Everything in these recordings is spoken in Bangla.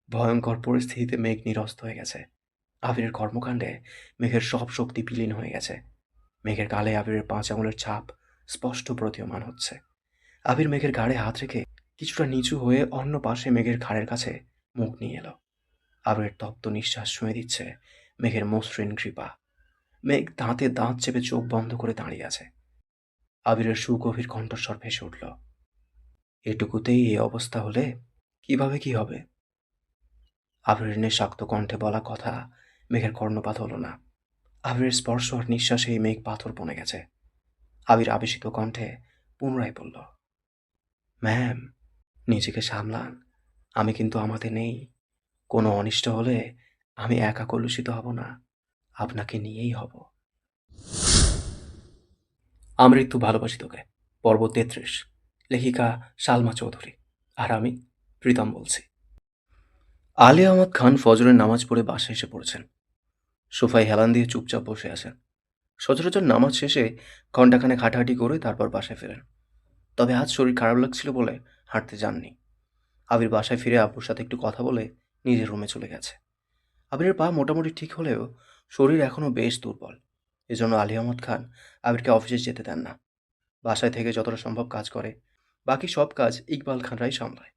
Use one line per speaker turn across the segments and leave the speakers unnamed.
ভয়ঙ্কর পরিস্থিতিতে মেঘ নিরস্ত হয়ে গেছে। আবিরের কর্মকাণ্ডে মেঘের সব শক্তি বিলীন হয়ে গেছে। মেঘের গালে আবিরের ৫ আঙুলের ছাপ স্পষ্ট প্রতীয়মান হচ্ছে। আবির মেঘের ঘাড়ে হাত রেখে কিছুটা নিচু হয়ে অন্য পাশে মেঘের ঘাড়ের কাছে মুখ নিয়ে এলো। আবিরের তপ্ত নিঃশ্বাস ছুঁয়ে দিচ্ছে মেঘের মসৃণ কৃপা। মেঘ দাঁতে দাঁত চেপে চোখ বন্ধ করে দাঁড়িয়ে আছে। আবিরের সুগভীর কণ্ঠস্বর ভেসে উঠল, এটুকুতেই এই অবস্থা হলে কিভাবে কি হবে? আবিরের নেশাক্ত কণ্ঠে বলা কথা মেঘের কর্ণপাত হলো না। আবিরের স্পর্শ আর নিঃশ্বাসেই মেঘ পাথর বনে গেছে। আবির আবেশিত কণ্ঠে পুনরায় বলল, ম্যাম, নিজেকে সামলান। আমি কিন্তু আমাতে নেই। কোনো অনিষ্ট হলে আমি একা কলুষিত হব না, আপনাকে নিয়েই হব। আমৃত্যু ভালোবাসি তোকে, পর্ব ৩৩। লেখিকা সালমা চৌধুরী। আর আমি প্রীতম বলছি। আলী আহমদ খান ফজরের নামাজ পড়ে বাসায় এসে পড়েছেন। সোফায় হেলান দিয়ে চুপচাপ বসে আছেন। সচরাচর নামাজ শেষে ঘণ্টাখানেক হাঁটাহাঁটি করে তারপর বাসায় ফেরেন। তবে আজ শরীর খারাপ লাগছিল বলে হাঁটতে যাননি। আবির বাসায় ফিরে আব্বুর সাথে একটু কথা বলে নিজের রুমে চলে গেছে। আবিরের পা মোটামুটি ঠিক হলেও শরীর এখনও বেশ দুর্বল। এজন্য আলী আহমদ খান আবিরকে অফিসে যেতে দেন না। বাসায় থেকে যতটা সম্ভব কাজ করে, বাকি সব কাজ ইকবাল খানরাই সামলায়।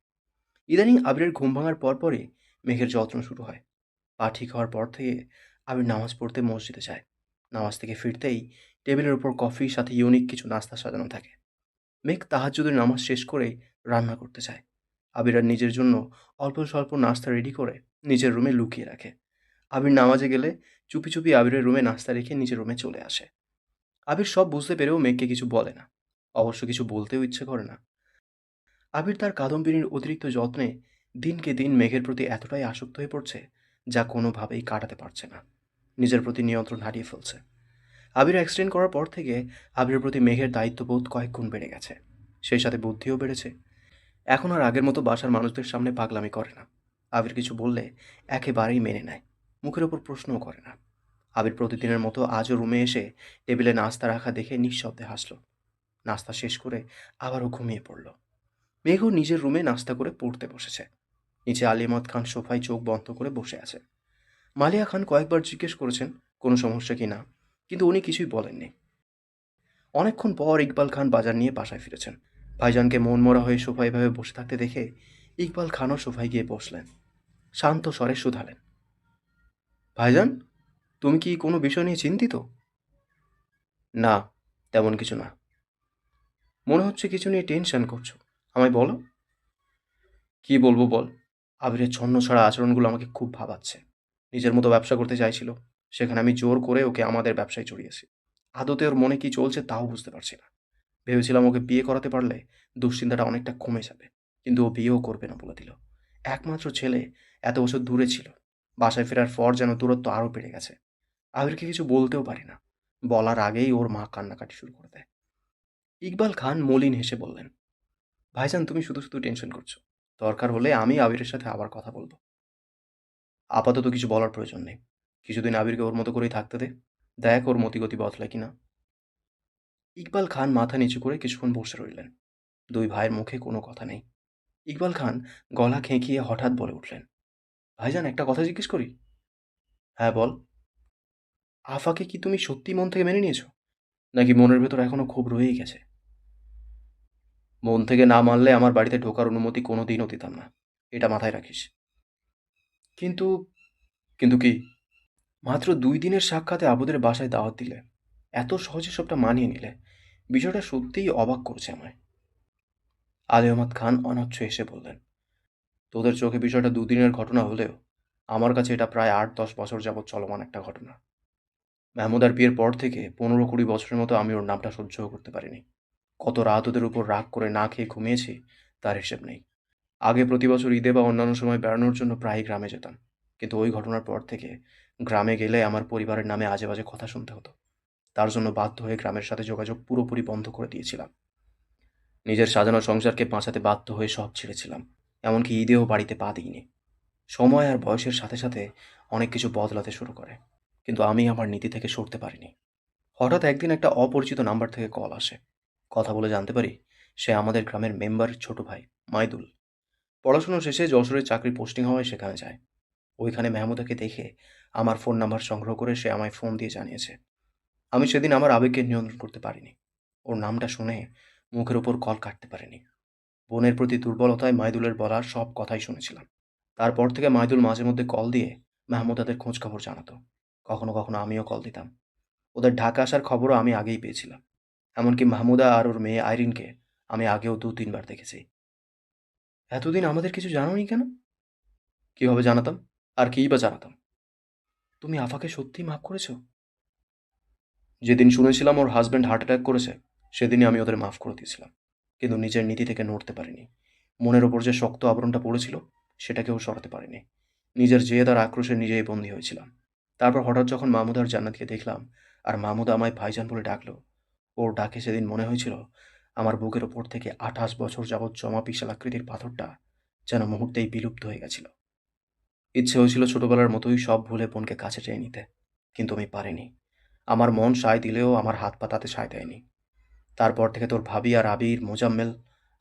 ইদানিং আবিরের ঘুম ভাঙার পরপরই মেঘের যত্ন শুরু হয়। পা ঠিক হওয়ার পর থেকে আবির নামাজ পড়তে মসজিদে যায়। নামাজ থেকে ফিরতেই টেবিলের উপর কফির সাথে ইউনিক কিছু নাস্তা সাজানো থাকে। মেঘ তাহাজ্জুদের নামাজ শেষ করেই রান্না করতে চায়। আবির আর নিজের জন্য অল্প স্বল্প নাস্তা রেডি করে নিজের রুমে লুকিয়ে রাখে। আবির নামাজে গেলে চুপি চুপি আবিরের রুমে নাস্তা রেখে নিজের রুমে চলে আসে। আবির সব বুঝতে পেরেও মেঘকে কিছু বলে না। অবশ্য কিছু বলতেও ইচ্ছে করে না। আবির তার কাদম্বিনীর অতিরিক্ত যত্নে দিনকে দিন মেঘের প্রতি এতটাই আসক্ত হয়ে পড়ছে, যা কোনোভাবেই কাটাতে পারছে না। নিজের প্রতি নিয়ন্ত্রণ হারিয়ে ফেলছে। আবির অ্যাক্সিডেন্ট করার পর থেকে আবিরের প্রতি মেঘের দায়িত্ববোধ কয়েক গুণ বেড়ে গেছে। সেই সাথে বুদ্ধিও বেড়েছে। এখন আর আগের মতো বাসার মানুষদের সামনে পাগলামি করে না। আবির কিছু বললে একেবারেই মেনে নেয়। মুখের ওপর প্রশ্নও করে না। আবির প্রতিদিনের মতো আজও রুমে এসে টেবিলে নাস্তা রাখা দেখে নিঃশব্দে হাসল। নাস্তা শেষ করে আবারও ঘুমিয়ে পড়ল। মেঘও নিজের রুমে নাস্তা করে পড়তে বসেছে। নিচে আলিমত খান সোফায় চোখ বন্ধ করে বসে আছে। মালিয়া খান কয়েকবার জিজ্ঞেস করেছেন কোনো সমস্যা কি না, কিন্তু উনি কিছুই বলেননি। অনেকক্ষণ পর ইকবাল খান বাজার নিয়ে বাসায় ফিরেছেন। ভাইজানকে মনমরা হয়ে সোফায় এভাবে বসে থাকতে দেখে ইকবাল খানও সোফায় গিয়ে বসলেন। শান্ত স্বরে শুধালেন, ভাইজান, তুমি কি কোনো বিষয় নিয়ে চিন্তিত? না, তেমন কিছু না। মনে হচ্ছে কিছু নিয়ে টেনশন করছো, আমায় বলো। কি বলবো বল। আবিরের ছন্ন ছাড়া আচরণগুলো আমাকে খুব ভাবাচ্ছে। নিজের মতো ব্যবসা করতে চাইছিল, সেখানে আমি জোর করে ওকে আমাদের ব্যবসায় জড়িয়েছি। আদতে ওর মনে কি চলছে তাও বুঝতে পারছি না। ভেবেছিলাম ওকে বিয়ে করাতে পারলে দুশ্চিন্তাটা অনেকটা কমে যাবে, কিন্তু ও বিয়েও করবে না বলে দিল। একমাত্র ছেলে, এত বছর দূরে ছিল। বাসায় ফেরার পর যেন দূরত্ব আরও বেড়ে গেছে। আবিরকে কিছু বলতেও পারি না। বলার আগেই ওর মা কান্নাকাটি শুরু করে দেয়। ইকবাল খান মলিন হেসে বললেন, ভাইজান, তুমি শুধু শুধু টেনশন করছো। দরকার হলে আমি আবিরের সাথে আবার কথা বলবো। আপাতত কিছু বলার প্রয়োজন নেই। কিছুদিন আবিরকে ওর মতো করেই থাকতে দে। দেখ ওর মতিগতি বদলায় কিনা। ইকবাল খান মাথা নিচু করে কিছুক্ষণ বসে রইলেন। দুই ভাইয়ের মুখে কোনো কথা নেই। ইকবাল খান গলা খেঁকিয়ে হঠাৎ বলে উঠলেন, ভাইজান, একটা কথা জিজ্ঞেস করি? হ্যাঁ, বল। আফাকে কি তুমি সত্যি মন থেকে মেনে নিয়েছো, নাকি মনের ভেতর এখনো ক্ষোভ রয়েই গেছে? মন থেকে না মানলে আমার বাড়িতে ঢোকার অনুমতি কোনো দিনও দিতাম না, এটা মাথায় রাখিস। কিন্তু কিন্তু কি? মাত্র ২ দিনের সাক্ষাতে আবুদের বাসায় দাওয়াত দিলে, এত সহজে সবটা মানিয়ে নিলে, বিষয়টা সত্যিই অবাক করছে আমায়। আলী আহমদ খান অনচ্ছ এসে বললেন, তোদের চোখে বিষয়টা ২ দিনের ঘটনা হলেও আমার কাছে এটা প্রায় ৮-১০ বছর যাবৎ চলমান একটা ঘটনা। মাহমুদার বিয়ের পর থেকে ১৫-২০ বছরের মতো আমি ওর নামটা সহ্যও করতে পারিনি। কত রাত ওদের উপর রাগ করে না খেয়ে ঘুমিয়েছি তার হিসেব নেই। আগে প্রতি বছর ঈদে বা অন্যান্য সময় বেড়ানোর জন্য প্রায়ই গ্রামে যেতাম। কিন্তু ওই ঘটনার পর থেকে গ্রামে গেলে আমার পরিবারের নামে আজে বাজে কথা শুনতে হতো। তার জন্য বাধ্য হয়ে গ্রামের সাথে যোগাযোগ পুরোপুরি বন্ধ করে দিয়েছিলাম। নিজের সাজানো সংসারকে বাঁচাতে বাধ্য হয়ে সব ছেড়েছিলাম। এমনকি ঈদেও বাড়িতে পা দিইনি। সময় আর বয়সের সাথে সাথে অনেক কিছু বদলাতে শুরু করে। কিন্তু আমি আমার নীতি থেকে সরতে পারিনি। হঠাৎ একদিন একটা অপরিচিত নাম্বার থেকে কল আসে। কথা বলে জানতে পারি সে আমাদের গ্রামের মেম্বারের ছোট ভাই মাইদুল। পড়াশোনা শেষে যশোরে চাকরির পোস্টিং হওয়ায় সেখানে যায়। ওইখানে মেহমুদাকে দেখে আমার ফোন নাম্বার সংগ্রহ করে সে আমায় ফোন দিয়ে জানিয়েছে। আমি সেদিন আমার আবেগকে নিয়ন্ত্রণ করতে পারিনি। ওর নামটা শুনে মুখের ওপর কল কাটতে পারিনি। বোনের প্রতি দুর্বলতায় মাইদুলের বলা সব কথাই শুনেছিলাম। তারপর থেকে মাইদুল মাঝে মধ্যে কল দিয়ে মাহমুদাদের খোঁজখবর জানাতো। কখনো কখনো আমিও কল দিতাম। ওদের ঢাকা আসার খবরও আমি আগেই পেয়েছিলাম। এমনকি মাহমুদা আর ওর মেয়ে আইরিনকে আমি আগেও ২-৩ বার দেখেছি। এতদিন আমাদের কিছু জানোনি কেন? কিভাবে জানাতাম? আর কিই বা জানাতাম? তুমি আফাকে সত্যিই মাফ করেছো? যেদিন শুনেছিলাম ওর হাসব্যান্ড হার্ট অ্যাটাক করেছে, সেদিনই আমি ওদের মাফ করে দিয়েছিলাম। কিন্তু নিজের নীতি থেকে নড়তে পারিনি। মনের ওপর যে শক্ত আবরণটা পড়েছিল, সেটাকেও সরাতে পারিনি। নিজের জেদ আর আক্রোশে নিজেই বন্দী হয়েছিলাম। তারপর হঠাৎ যখন মাহমুদ আর জান্নাতকে দেখলাম, আর মাহমুদ আমায় ভাইজান বলে ডাকলো, ওর ডাকে সেদিন মনে হয়েছিল আমার বুকের ওপর থেকে ২৮ বছর যাবৎ জমা বিশালাকৃতির পাথরটা যেন মুহূর্তেই বিলুপ্ত হয়ে গেছিল। ইচ্ছে হয়েছিল ছোটবেলার মতোই সব ভুলে বোনকে কাছে টেনে নিতে। কিন্তু আমি পারিনি। আমার মন সায় দিলেও আমার হাত পা তাতে সায় দেয়নি। তারপর থেকে তোর ভাবি আর আবির, মোজাম্মেল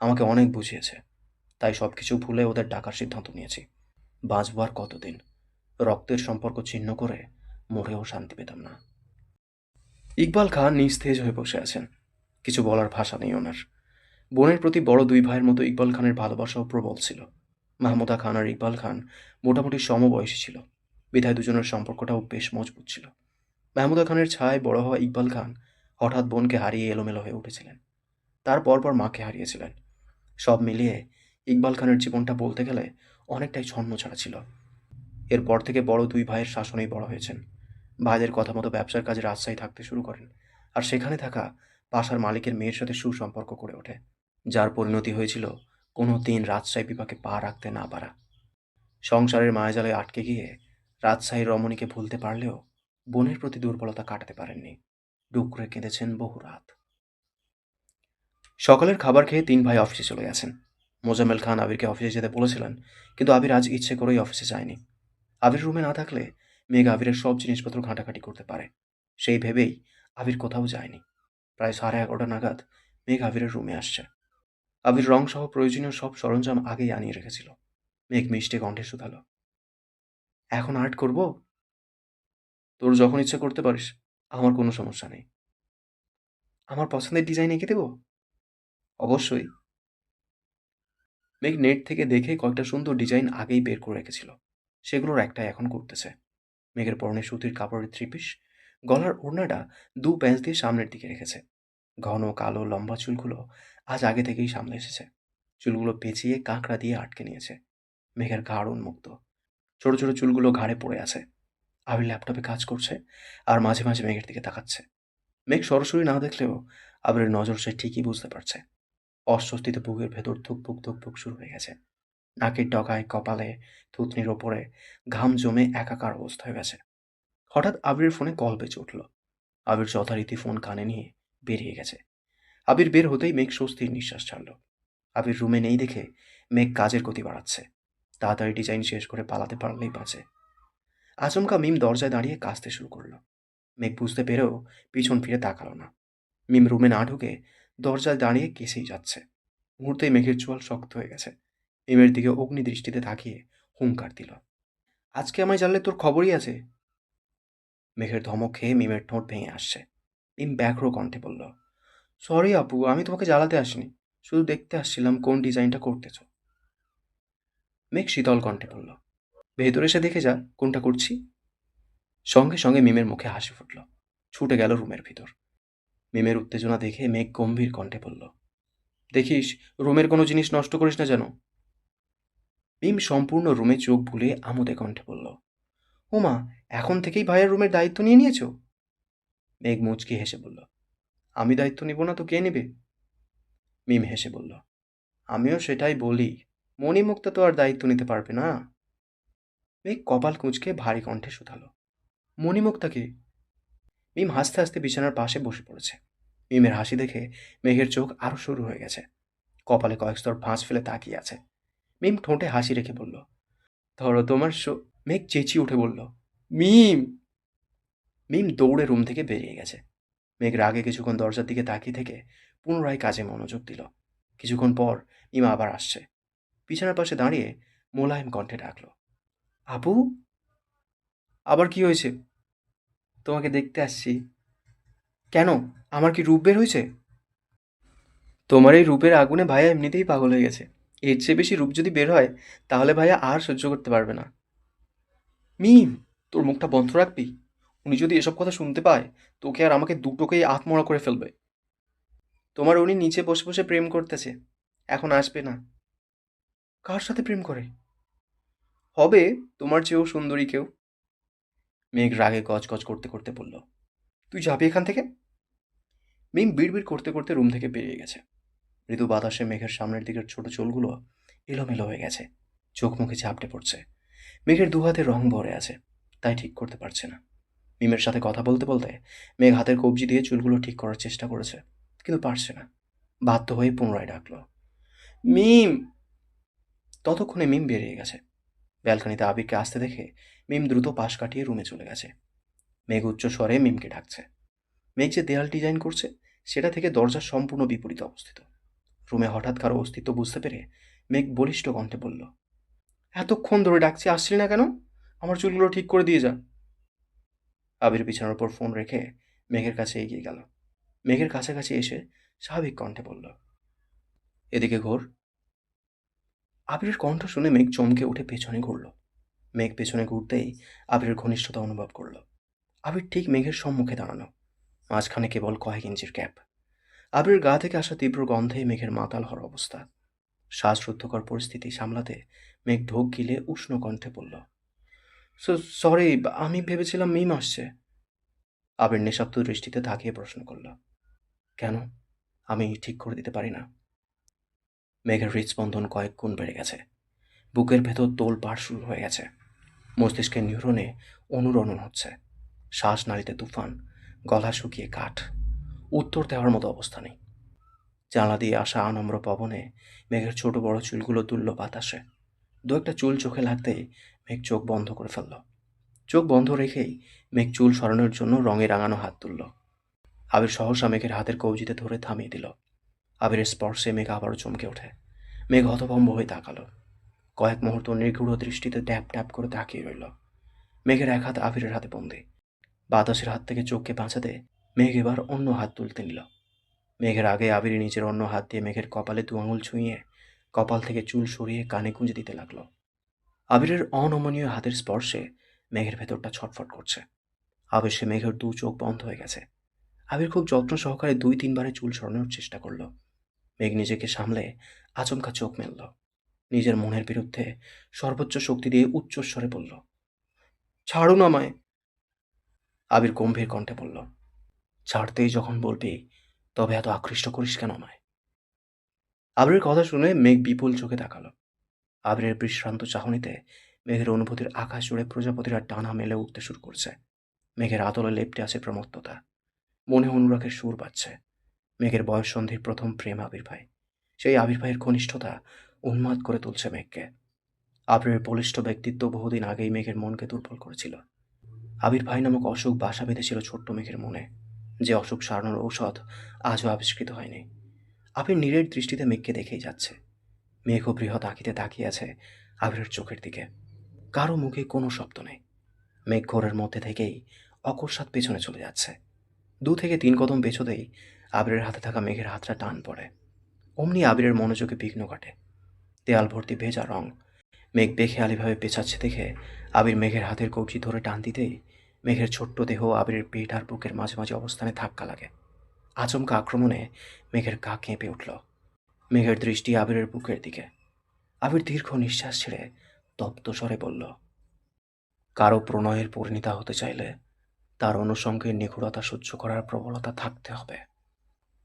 আমাকে অনেক বুঝিয়েছে। তাই সবকিছু ভুলে ওদের ডাকার সিদ্ধান্ত নিয়েছি। বাঁচব আর কতদিন? রক্তের সম্পর্ক ছিন্ন করে মরেও শান্তি পেতাম না। ইকবাল খান নিস্তেজ হয়ে বসে আছেন। কিছু বলার ভাষা নেই ওনার। বোনের প্রতি বড় দুই ভাইয়ের মতো ইকবাল খানের ভালোবাসাও প্রবল ছিল। মাহমুদা খান আর ইকবাল খান মোটামুটি সমবয়সী ছিল। বিধায় দুজনের সম্পর্কটাও বেশ মজবুত ছিল। মাহমুদা খানের ছায়ায় বড় হওয়া ইকবাল খান হঠাৎ বোনকে হারিয়ে এলোমেলো হয়ে উঠেছিলেন। তার পরপর মাকে হারিয়েছিলেন। সব মিলিয়ে ইকবাল খানের জীবনটা বলতে গেলে অনেকটাই ছন্নছাড়া ছিল। এরপর থেকে বড় দুই ভাইয়ের শাসনেই বড় হয়েছেন। ভাইদের কথা মতো ব্যবসার কাজে রাজশাহী থাকতে শুরু করেন। আর সেখানে থাকা বাসার মালিকের মেয়ের সাথে সুসম্পর্ক গড়ে ওঠে, যার পরিণতি হয়েছিল কোনো দিন রাজশাহী বিভাগে পা রাখতে না পারা। সংসারের মায়াজালে আটকে গিয়ে রাজশাহীর রমণীকে ভুলতে পারলেও বোনের প্রতি দুর্বলতা কাটাতে পারেননি। ডুকরে কেঁদেছেন বহু রাত। সকালের খাবার খেয়ে তিন ভাই অফিসে চলে গেছেন। মোজাম্মেল খান আবিরকে অফিসে যেতে বলেছিলেন, কিন্তু আবির আজ ইচ্ছে করেই অফিসে যায়নি। আবির রুমে না থাকলে মেঘ আবিরের সব জিনিসপত্র ঘাঁটাঘাঁটি করতে পারে। সেই ভেবেই আবির কোথাও যায়নি। প্রায় 11:30 নাগাদ মেঘ আবিরের রুমে আসছে। আবির রংসহ প্রয়োজনীয় সব সরঞ্জাম আগেই আনিয়ে রেখেছিল। মেঘ মিষ্টি কণ্ঠে শুধালো, এখন আর্ট করব? তোর যখন ইচ্ছে করতে পারিস, আমার কোনো সমস্যা নেই। আমার পছন্দের ডিজাইন এঁকে দেবো? অবশ্যই। মেঘ নেট থেকে দেখে কয়েকটা সুন্দর ডিজাইন আগেই বের করে রেখেছিল। সেগুলোর একটাই এখন করতেছে। মেঘের পরনে সুতির কাপড়ের থ্রি-পিস, গলার ওড়নাটা দু প্যাঁচ দিয়ে সামনের দিকে রেখেছে। ঘন কালো লম্বা চুলগুলো আজ আগে থেকেই সামলে এসেছে। চুলগুলো পেঁচিয়ে কাঁকড়া দিয়ে আটকে নিয়েছে। মেঘের ঘাড় উন্মুক্ত। ছোট ছোট চুলগুলো ঘাড়ে পড়ে আছে। আবির ল্যাপটপে কাজ করছে আর মাঝে মাঝে মেঘের দিকে তাকাচ্ছে। মেঘ সরাসরি না দেখলেও আবিরের নজর সে ঠিকই বুঝতে পারছে। অস্বস্তিতে বুকের ভেতর ধুকপুক ধুকপুক শুরু হয়ে গেছে। নাকের ডগায়, কপালে, থুতনির ওপরে ঘাম জমে একাকার অবস্থা হয়ে গেছে। হঠাৎ আবিরের ফোনে কল বেজে উঠল। আবির যথারীতি ফোন কানে নিয়ে বেরিয়ে গেছে। আবির বের হতেই মেঘ স্বস্তির নিঃশ্বাস ছাড়ল। আবির রুমে নেই দেখে মেঘ কাজের গতি বাড়াচ্ছে। তাড়াতাড়ি ডিজাইন শেষ করে পালাতে পারলেই বাঁচে। আচমকা মিম দরজায় দাঁড়িয়ে কাঁদতে শুরু করল। মেঘ বুঝতে পেরেও পিছন ফিরে তাকালো না। মিম রুমে না ঢুকে দরজায় দাঁড়িয়ে কেসেই যাচ্ছে। মুহূর্তেই মেঘের চোয়াল শক্ত হয়ে গেছে। মিমের দিকে অগ্নি দৃষ্টিতে তাকিয়ে হুঙ্কার দিল, আজকে আমায় জানলে তোর খবরই আছে। মেঘের ধমক খেয়ে মিমের ঠোঁট ভেঙে আসছে। মিম ব্যাঘ্র কণ্ঠে বলল, সরি আপু, আমি তোমাকে জ্বালাতে আসিনি, শুধু দেখতে আসছিলাম কোন ডিজাইনটা করতেছ। মেঘ শীতল কণ্ঠে বলল, ভেতরে এসে দেখে যা কোনটা করছি। সঙ্গে সঙ্গে মিমের মুখে হাসি ফুটল। ছুটে গেল রুমের ভিতর। মিমের উত্তেজনা দেখে মেঘ গম্ভীর কণ্ঠে বলল, দেখিস রুমের কোনো জিনিস নষ্ট করিস না যেন। মিম সম্পূর্ণ রুমে চোখ বুলিয়ে আমোদে কণ্ঠে বলল, ওমা, এখন থেকেই ভাইয়ের রুমের দায়িত্ব নিয়ে নিয়েছো? মেঘ মুচকি হেসে বলল, আমি দায়িত্ব নিব না তো কে নেবে? মিম হেসে বলল, আমিও সেটাই বলি, মণিমুক্তা তো আর দায়িত্ব নিতে পারবে না। মেঘ কপাল কুঁচকে ভারী কণ্ঠে শুধালো, মণিমুক্তাকে? মিম হাসতে হাসতে বিছানার পাশে বসে পড়েছে। মিমের হাসি দেখে মেঘের চোখ আরো শুরু হয়ে গেছে। কপালে কয়েক স্তর ভাঁজ ফেলে তাকিয়ে আছে। মিম ঠোঁটে হাসি রেখে বলল, ধরো তোমার মেঘ চেঁচিয়ে উঠে বলল, মিম! মিম দৌড়ে রুম থেকে বেরিয়ে গেছে। মেঘ রাগে কিছুক্ষণ দরজার দিকে তাকিয়ে থেকে পুনরায় কাজে মনোযোগ দিল। কিছুক্ষণ পর মিম আবার আসছে। বিছানার পাশে দাঁড়িয়ে মোলায়েম কণ্ঠে ডাকল, আপু। আবার কি হয়েছে? তোমাকে দেখতে আসছি। কেন? আমার কি রূপ বের হয়েছে? তোমার এই রূপের আগুনে ভাইয়া এমনিতেই পাগল হয়ে গেছে। এর চেয়ে বেশি রূপ যদি বের হয় তাহলে ভাইয়া আর সহ্য করতে পারবে না। মিম, তোর মুখটা বন্ধ রাখবি? উনি যদি এসব কথা শুনতে পায়, তোকে আর আমাকে দুটোকেই আত্মহত্যা করে ফেলবে। তোমার উনি নিচে বসে বসে প্রেম করতেছে, এখন আসবে না। কার সাথে প্রেম করে? হবে তোমার চেয়েও সুন্দরী কেউ। মেঘ রাগে গজগজ করতে করতে বলল, তুই যাবি এখান থেকে? মিম বিড়বিড় করতে করতে রুম থেকে বেরিয়ে গেছে। মৃদু বাতাসে মেঘের সামনের দিকের ছোট চুলগুলো এলোমেলো হয়ে গেছে, চোখ মুখে ঝাপটে পড়ছে। মেঘের দু হাতে রং ভরে আছে, তাই ঠিক করতে পারছে না। মিমের সাথে কথা বলতে বলতে মেঘ হাতের কবজি দিয়ে চুলগুলো ঠিক করার চেষ্টা করেছে, কিন্তু পারছে না। বাধ্য হয়ে পুনরায় ডাকলো, মিম। ততক্ষণে মিম বেরিয়ে গেছে। ব্যালকনিতে আবিরকে আসতে দেখে মিম দ্রুত পাশ কাটিয়ে রুমে চলে গেছে। মেঘ উচ্চ স্বরে মিমকে ডাকছে। মেঘ যে দেয়াল ডিজাইন করছে সেটা থেকে দরজার সম্পূর্ণ বিপরীতে অবস্থিত। রুমে হঠাৎ কারো অস্তিত্ব বুঝতে পেরে মেঘ বলিষ্ঠ কণ্ঠে বলল, এতক্ষণ ধরে ডাকছি, আসছিলি না কেন? আমার চুলগুলো ঠিক করে দিয়ে যা। আবির বিছানার উপর ফোন রেখে মেঘের কাছে এগিয়ে গেল। মেঘের কাছাকাছি এসে স্বাভাবিক কণ্ঠে বলল, এদিকে ঘোর। আবিরের কণ্ঠ শুনে মেঘ চমকে উঠে পেছনে ঘুরল। মেঘ পেছনে ঘুরতেই আবিরের ঘনিষ্ঠতা অনুভব করল। আবির ঠিক মেঘের সম্মুখে দাঁড়ানো, মাঝখানে কেবল কয়েক ইঞ্চির গ্যাপ। আবিরের গা থেকে আসা তীব্র গন্ধে মেঘের মাতাল হওয়ার অবস্থা। শ্বাসরুদ্ধকর পরিস্থিতি সামলাতে মেঘ ঢোক গিলে উষ্ণ কণ্ঠে বলল, সরি, আমি ভেবেছিলাম মিম আসছে। আবির নিঃশব্দ দৃষ্টিতে তাকিয়ে প্রশ্ন করল, কেন? আমি ঠিক করে দিতে পারি না। মেঘের হৃদস্পন্দন কয়েক গুণ বেড়ে গেছে, বুকের ভেতর তোলপাড় শুরু হয়ে গেছে, মস্তিষ্কের নিউরনে অনুরণন হচ্ছে, শ্বাস নালীতে তুফান, গলা শুকিয়ে কাঠ, উত্তর দেওয়ার মতো অবস্থা নেই। জানলা দিয়ে আসা আনম্র পবনে মেঘের ছোট বড় চুলগুলো তুলল বাতাসে। দু একটা চুল চোখে লাগতেই মেঘ চোখ বন্ধ করে ফেলল। চোখ বন্ধ রেখেই মেঘ চুল সরানোর জন্য রঙে রাঙানো হাত তুলল। আবির সহসা মেঘের হাতের কবজিতে ধরে থামিয়ে দিল। আবিরের স্পর্শে মেঘ আবারও চমকে ওঠে। মেঘ হতভম্ব হয়ে তাকালো। কয়েক মুহূর্ত নিগূঢ় দৃষ্টিতে ট্যাপ ট্যাপ করে তাকিয়ে রইল। মেঘের এক হাত আবিরের হাতে বন্দি। বাতাসের হাত থেকে চোখকে বাঁচাতে মেঘ এবার অন্য হাত তুলতে নিল। মেঘের আগে আবির নিজের অন্য হাত দিয়ে মেঘের কপালে দু আঙুল ছুঁয়ে কপাল থেকে চুল সরিয়ে কানে গুঁজে দিতে লাগলো। আবিরের অনমনীয় হাতের স্পর্শে মেঘের ভেতরটা ছটফট করছে। আবেশে মেঘের দু চোখ বন্ধ হয়ে গেছে। আবির খুব যত্ন সহকারে ২-৩ বারে চুল সরানোর চেষ্টা করল। মেঘ নিজেকে সামলে আচমকা চোখ মেলল। নিজের মনের বিরুদ্ধে সর্বোচ্চ শক্তি দিয়ে উচ্চস্বরে বলল, ছাড়ুন আমায়। আবির গম্ভীর কণ্ঠে বলল, ছাড়তেই যখন বলবি তবে এত আকৃষ্ট করিস কেন আমায়? আবিরের কথা শুনে মেঘ বিপুল চোখে তাকালো। আবিরের বিশ্রান্ত চাহনিতে মেঘের অনুভূতির আকাশ জুড়ে প্রজাপতিরা ডানা মেলে উঠতে শুরু করছে। মেঘের আদলে লেপ্টে আছে প্রমত্ততা, মনে অনুরাগের সুর বাজছে। মেঘের বয়ঃসন্ধির প্রথম প্রেম আবির্ভাই, সেই আবির্ভাইয়ের ঘনিষ্ঠতা উন্মাদ করে তুলছে মেঘকে। আবিরের বলিষ্ঠ ব্যক্তিত্ব বহুদিন আগেই মেঘের মনকে দুর্বল করেছিল। আবির ভাই নামক অসুখ বাসা বেঁধেছিল ছোট্ট মেঘের মনে, যে অসুখ সারানোর ঔষধ আজও আবিষ্কৃত হয়নি। আবির নীরের দৃষ্টিতে মেঘকে দেখেই যাচ্ছে। মেঘও বৃহৎ আঁকিতে তাকিয়ে আছে আবিরের চোখের দিকে। কারো মুখে কোনো শব্দ নেই। মেঘ ঘোরের মধ্যে থেকেই অকস্মাৎ পেছনে চলে যাচ্ছে। ২ থেকে ৩ কদম পেছোতেই আবিরের হাতে থাকা মেঘের হাতটা টান পড়ে। অমনি আবিরের মনোযোগে বিঘ্ন ঘটে। দেয়াল ভর্তি ভেজা রং। মেঘ বেখেয়ালিভাবে পেছাচ্ছে দেখে আবির মেঘের হাতের কবজি ধরে টান দিতেই মেঘের ছোট্ট দেহ আবিরের পেট আর বুকের মাঝে মাঝে অবস্থানে ধাক্কা লাগে। আচমকা আক্রমণে মেঘের গা কেঁপে উঠল। মেঘের দৃষ্টি আবিরের বুকের দিকে। আবির দীর্ঘ নিঃশ্বাস ছেড়ে তপ্ত স্বরে বলল, কারো প্রণয়ের পরিণীতা হতে চাইলে তার অনুষঙ্গের নিগূঢ়তা সহ্য করার প্রবলতা থাকতে হবে।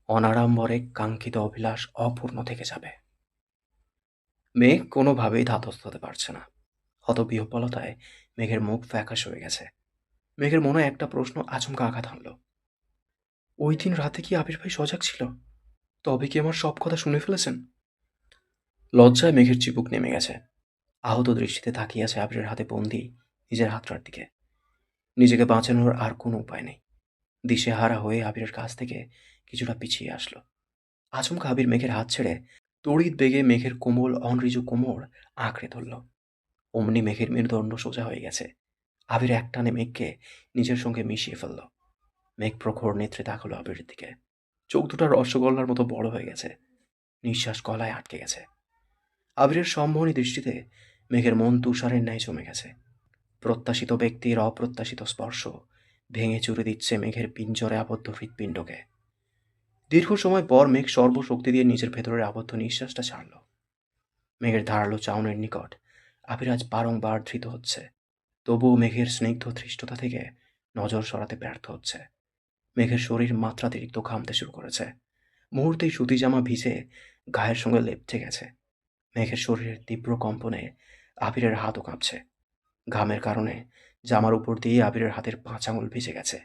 অনাড়ম্বরে কাঙ্ক্ষিত অভিলাষ অপূর্ণ থেকে যাবে। মেঘ কোনোভাবেই ধাতস্থ হতে পারছে না। হতবিহ্বলতায় মেঘের মুখ ফ্যাকাশ হয়ে গেছে। মেঘের মনে একটা প্রশ্ন আচমকা আঘাত হানল। ওই দিন রাতে কি আবির ভাই সজাগ ছিল? তবে কি আমার সব কথা শুনে ফেলেছেন? লজ্জায় মেঘের চিবুক নেমে গেছে। আহত দৃষ্টিতে তাকিয়ে আছে আবিরের হাতে বন্দি নিজের হাতটার দিকে। নিজেকে বাঁচানোর আর কোনো উপায় নেই। দিশেহারা হয়ে আবিরের কাছ থেকে কিছুটা পিছিয়ে আসলো। আচমকা আবির মেঘের হাত ছেড়ে তড়িৎ বেগে মেঘের কোমল অনঋজু কোমর আঁকড়ে ধরল। অমনি মেঘের মেরুদণ্ড সোজা হয়ে গেছে। আবির একটানে মেঘকে নিজের সঙ্গে মিশিয়ে ফেলল। মেঘ প্রখর নেত্রে তাকালো আবিরের দিকে। চোখ দুটো রসগোল্লার মতো বড় হয়ে গেছে। নিঃশ্বাস গলায় আটকে গেছে। আবিরের সম্মোহনী দৃষ্টিতে মেঘের মন তুষারের ন্যায় জমে গেছে। প্রত্যাশিত ব্যক্তির অপ্রত্যাশিত স্পর্শ ভেঙে চুরে দিচ্ছে মেঘের পিঞ্জরে আবদ্ধ হৃৎপিণ্ডকে। দীর্ঘ সময় পর মেঘ সর্বশক্তি দিয়ে নিজের ভেতরের আবদ্ধ নিঃশ্বাসটা ছাড়ল। মেঘের ধারালো চাউনের নিকট আবির আজ বারংবার ধৃত হচ্ছে, তবুও মেঘের স্নিগ্ধ ধৃষ্টতা থেকে নজর সরাতে ব্যর্থ হচ্ছে। মেঘের শরীর মাত্রাতিরিক্ত ঘামতে শুরু করেছে। মুহূর্তেই সুতি জামা ভিজে গায়ের সঙ্গে লেপটে গেছে। মেঘের শরীরের তীব্র কম্পনে আবিরের হাতও কাঁপছে। ঘামের কারণে জামার উপর দিয়ে আবিরের হাতের ৫ আঙুল ভিজে গেছে।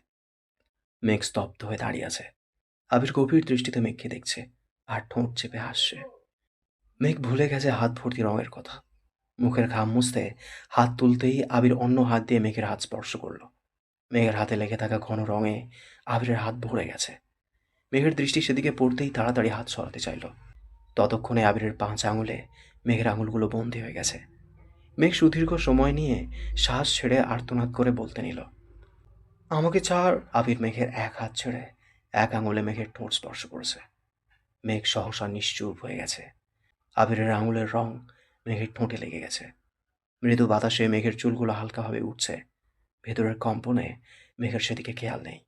মেঘ স্তব্ধ হয়ে দাঁড়িয়ে আছে। আবির গভীর দৃষ্টিতে মেঘকে দেখছে আর ঠোঁট চেপে হাসছে। মেঘ ভুলে গেছে হাত ভর্তি রঙের কথা। মুখের ঘাম মুছতে হাত তুলতেই আবির অন্য হাত দিয়ে মেঘের হাত স্পর্শ করল। মেঘের হাতে লেগে থাকা ঘন রঙে আবিরের হাত ভরে গেছে। মেঘের দৃষ্টি সেদিকে পড়তেই তাড়াতাড়ি হাত সরাতে চাইল। ততক্ষণে আবিরের ৫ আঙুলে মেঘের আঙুলগুলো বন্দী হয়ে গেছে। মেঘ সুদীর্ঘ সময় নিয়ে শ্বাস ছেড়ে আর্তনাদ করে বলতে নিল, আমাকে ছাড়। আবির মেঘের এক হাত ছেড়ে এক আঙুলে মেঘের ঠোঁট স্পর্শ করেছে। মেঘ সহসা নিশ্চুপ হয়ে গেছে। আবিরের আঙুলের রং মেঘের ঠোঁটে লেগে গেছে। মৃদু বাতাসে মেঘের চুলগুলো হালকাভাবে উঠছে। ভেতরের কম্পনে মেঘের সেদিকে খেয়াল নেই।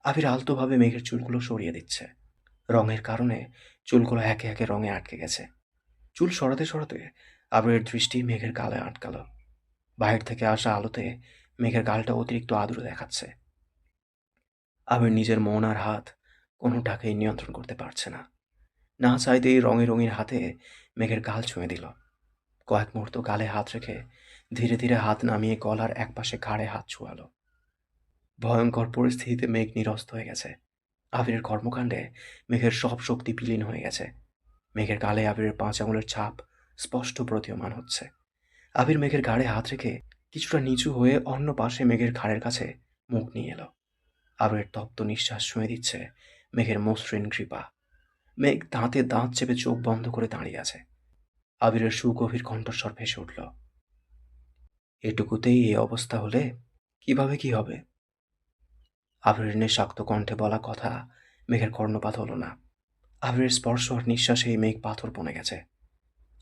আবির আলতোভাবে মেঘের চুলগুলো সরিয়ে দিচ্ছে। রঙের কারণে চুলগুলো একে একে রঙে আটকে গেছে। চুল সরাতে সরাতে আবিরের দৃষ্টি মেঘের গালে আটকাল। বাহির থেকে আসা আলোতে মেঘের গালটা অতিরিক্ত আদুরে দেখাচ্ছে। আবির নিজের মন আর হাত কোনোটাকেই নিয়ন্ত্রণ করতে পারছে না। না চাইতেই রঙে রঙিন হাতে মেঘের গাল ছুঁয়ে দিল। কয়েক মুহূর্ত গালে হাত রেখে ধীরে ধীরে হাত নামিয়ে গলার একপাশে ঘাড়ে হাত ছোঁয়ালো। ভয়ঙ্কর পরিস্থিতিতে মেঘ নিরস্ত হয়ে গেছে। আবিরের কর্মকাণ্ডে মেঘের সব শক্তি বিলীন হয়ে গেছে। মেঘের গালে আবিরের ৫ আঙুলের ছাপ স্পষ্ট প্রতীয়মান হচ্ছে। আবির মেঘের ঘাড়ে হাত রেখে কিছুটা নিচু হয়ে অন্য পাশে মেঘের ঘাড়ের কাছে মুখ নিয়ে এলো। আবিরের তপ্ত নিঃশ্বাস ছুঁয়ে দিচ্ছে মেঘের মসৃণ কৃপা। মেঘ দাঁতে দাঁত চেপে চোখ বন্ধ করে দাঁড়িয়ে আছে। আবিরের সুগভীর কণ্ঠস্বর ভেসে উঠল, এটুকুতেই এই অবস্থা হলে কিভাবে কি হবে? আবিরের নেশাক্ত কণ্ঠে বলা কথা মেঘের কর্ণপাত হলো না। আবিরের স্পর্শ আর নিঃশ্বাসেই মেঘ পাথর বনে গেছে।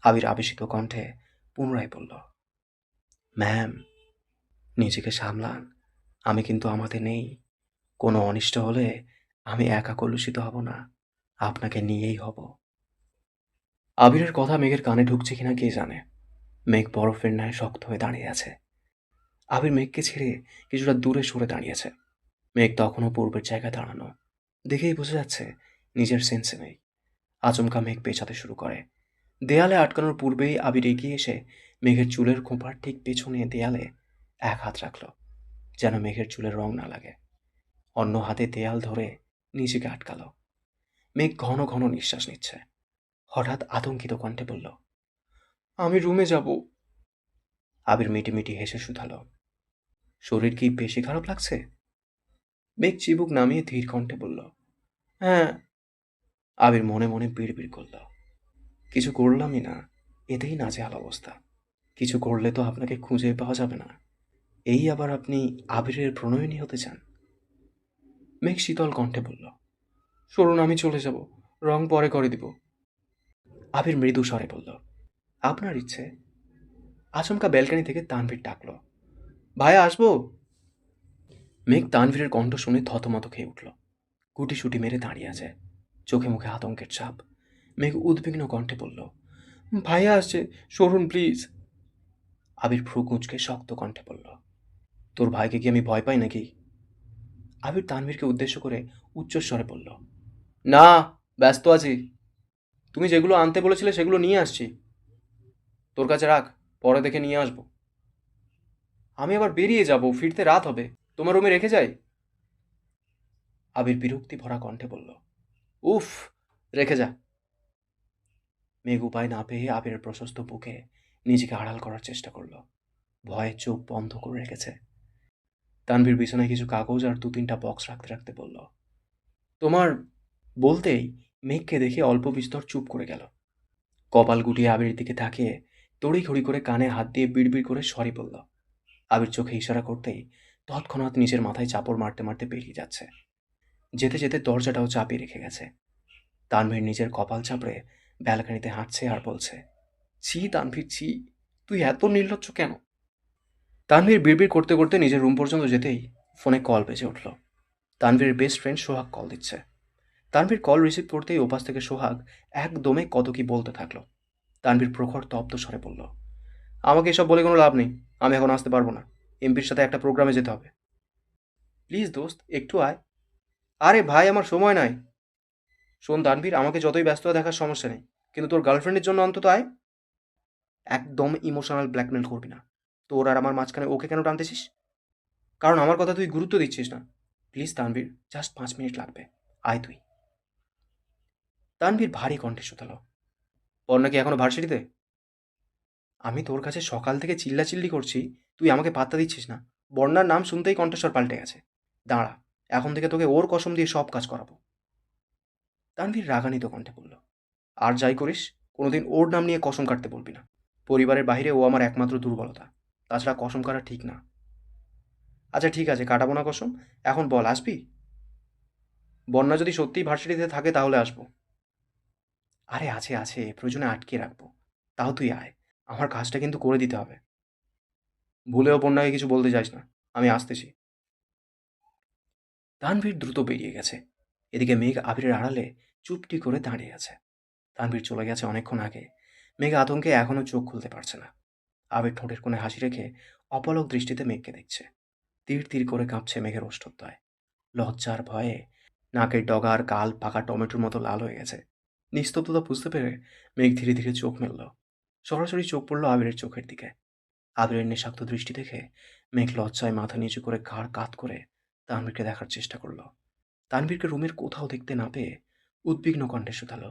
আবির আবেশিত কণ্ঠে পুনরায় বলল, ম্যাম, নিজেকে সামলান। আমি কিন্তু আমাতে নেই। কোনো অনিষ্ট হলে আমি একা কলুষিত হব না, আপনাকে নিয়েই হব। আবিরের কথা মেঘের কানে ঢুকছে কিনা কে জানে। মেঘ বরফের ন্যায় শক্ত হয়ে দাঁড়িয়ে আছে। আবির মেঘকে ছেড়ে কিছুটা দূরে সরে দাঁড়িয়েছে। মেঘ তখনও পূর্বের জায়গায় দাঁড়ানো। দেখেই বোঝা যাচ্ছে নিজের সেন্সে নেই। আচমকা মেঘ পেঁচাতে শুরু করে। দেয়ালে আটকানোর পূর্বেই আবির এগিয়ে এসে মেঘের চুলের খোঁপার ঠিক পেছনে দেয়ালে এক হাত রাখল, যেন মেঘের চুলের রং না লাগে। অন্য হাতে দেয়াল ধরে নিজেকে আটকালো। মেঘ ঘন ঘন নিঃশ্বাস নিচ্ছে। হঠাৎ আতঙ্কিত কণ্ঠে বলল, আমি রুমে যাব। আবির মিটিমিটি হেসে শুধালো, শরীর কি বেশি খারাপ লাগছে? মেঘ চিবুক নামিয়ে ধীর কণ্ঠে বলল, হ্যাঁ। আবির মনে মনে বিড়বিড় করল, কিছু করলামই না, এতেই নাজেহাল অবস্থা। কিছু করলে তো আপনাকে খুঁজে পাওয়া যাবে না। এই আবার আপনি আবিরের প্রণয়িনী হতে চান? মেঘ শীতল কণ্ঠে বলল, সরুন, আমি চলে যাব, রং পরে করে দিব। আবির মৃদু স্বরে বলল, আপনার ইচ্ছে। আচমকা ব্যালকানি থেকে তানভীর ডাকল, ভাইয়া আসবো? মেঘ তানভীরের কণ্ঠ শুনে থতমত খেয়ে উঠল। গুটিসুটি মেরে দাঁড়িয়ে আছে, চোখে মুখে আতঙ্কের ছাপ। মেঘ উদ্বিগ্ন কণ্ঠে বলল, ভাইয়া আসছে, সরুন প্লিজ। আবির ভ্রু কুঁচকে শক্ত কণ্ঠে বলল, তোর ভাইকে কি আমি ভয় পাই নাকি? আবির তানভীরকে উদ্দেশ্য করে উচ্চস্বরে বলল, না, ব্যস্ত আছি। তুমি যেগুলো আনতে বলেছিলে সেগুলো নিয়ে আসছি। তোর কাছে রাখ, পরে দেখে নিয়ে আসবো। আমি আবার বেরিয়ে যাব, ফিরতে রাত হবে। তোমার রুমে রেখে যাই? আবির বিরক্তি ভরা কণ্ঠে বলল, উফ, রেখে যা। মেঘ উপায় না পেয়ে আবিরের প্রশস্ত বুকে নিজেকে আড়াল করার চেষ্টা করল। ভয়ে চোখ বন্ধ করে রেখেছে। তানভীর বিছানায় কিছু কাগজ আর ২-৩টা বক্স রাখতে রাখতে বলল, তোমার। বলতেই মেঘকে দেখে অল্প বিস্তর চুপ করে গেল। কপাল গুটিয়ে আবিরের দিকে তাকিয়ে তড়িঘড়ি করে কানে হাত দিয়ে বিড়বিড় করে সরি বলল। আবির চোখে ইশারা করতেই তৎক্ষণাৎ নিজের মাথায় চাপড় মারতে মারতে বেরিয়ে যাচ্ছে। যেতে যেতে দরজাটাও চাপিয়ে রেখে গেছে। তানভীর নিজের কপাল চাপড়ে ব্যালকানিতে হাঁটছে আর বলছে, ছি তানভীর ছি, তুই এত নির্লজ্জ কেন? তানভীর বিড়বিড় করতে করতে নিজের রুম পর্যন্ত যেতেই ফোনে কল বেজে উঠল। তানভীরের বেস্ট ফ্রেন্ড সোহাগ কল দিচ্ছে। তানভীর কল রিসিভ করতেই ওপাশ থেকে সোহাগ একদমে কত কি বলতে থাকলো। তানভীর প্রখর তপ্ত স্বরে বলল, আমাকে এসব বলে কোনো লাভ নেই, আমি এখন আসতে পারবো না, এমপির সাথে একটা প্রোগ্রামে যেতে হবে। প্লিজ দোস্ত একটু আয়। আরে ভাই আমার সময় নাই। শোন তানভীর, আমাকে যতই ব্যস্ত দেখার সমস্যা নেই, কিন্তু তোর গার্লফ্রেন্ডের জন্য অন্তত আয়। একদম ইমোশনাল ব্ল্যাকমেল করবি না। তোর আর আমার মাঝখানে ওকে কেন টানতেছিস? কারণ আমার কথা তুই গুরুত্ব দিচ্ছিস না। প্লিজ তানভীর, জাস্ট 5 মিনিট লাগবে, আয় তুই। তানভীর ভারী কণ্ঠে শুধালো, পড়না কি এখনো ভার্সিটিতে? আমি তোর কাছে সকাল থেকে চিল্লাচিল্লি করছি, তুই আমাকে পাত্তা দিচ্ছিস না। বর্ণার নাম শুনতেই কণ্ঠস্বর পাল্টে গেছে। দাঁড়া, এখন থেকে তোকে ওর কসম দিয়ে সব কাজ করাবো। তানভীর রাগান্বিত কণ্ঠে বলল, আর যাই করিস কোনোদিন ওর নাম নিয়ে কসম কাটতে বলবি না। পরিবারের বাইরে ও আমার একমাত্র দুর্বলতা, তাছাড়া কসম কাটা ঠিক না। আচ্ছা ঠিক আছে, কাটাবো না কসম। এখন বল, আসবি? বন্যা যদি সত্যিই ভার্সিটিতে থাকে তাহলে আসবো। আরে আছে আছে, প্রয়োজনে আটকে রাখবো। তাও তুই আয়, আমার কাজটা কিন্তু করে দিতে হবে। ভুলেও বন্যাকে কিছু বলতে যাস না, আমি আসতেছি। তানভীর দ্রুত বেরিয়ে গেছে। এদিকে মেঘ আবিরের আড়ালে চুপটি করে দাঁড়িয়ে আছে। তানভীর চলে গেছে অনেকক্ষণ আগে। মেঘ আতঙ্কে এখনও চোখ খুলতে পারছে না। আবির ঠোঁটের কোণে হাসি রেখে অপলক দৃষ্টিতে মেঘকে দেখছে। তীর তীর করে কাঁপছে মেঘের ওষ্ঠদ্বয়। লজ্জার ভয়ে নাকের ডগা আর গাল পাকা টমেটোর মতো লাল হয়ে গেছে। নিস্তব্ধতা বুঝতে পেরে মেঘ ধীরে ধীরে চোখ মেলল। সরাসরি চোখ পড়ল আবিরের চোখের দিকে। আবিরের নেশাক্ত দৃষ্টি দেখে মেঘ লজ্জায় মাথা নিচু করে ঘাড় কাত করে তানভীরকে দেখার চেষ্টা করলো। তানভীরকে রুমের কোথাও দেখতে না পেয়ে উদ্বিগ্ন কণ্ঠে শুধালো,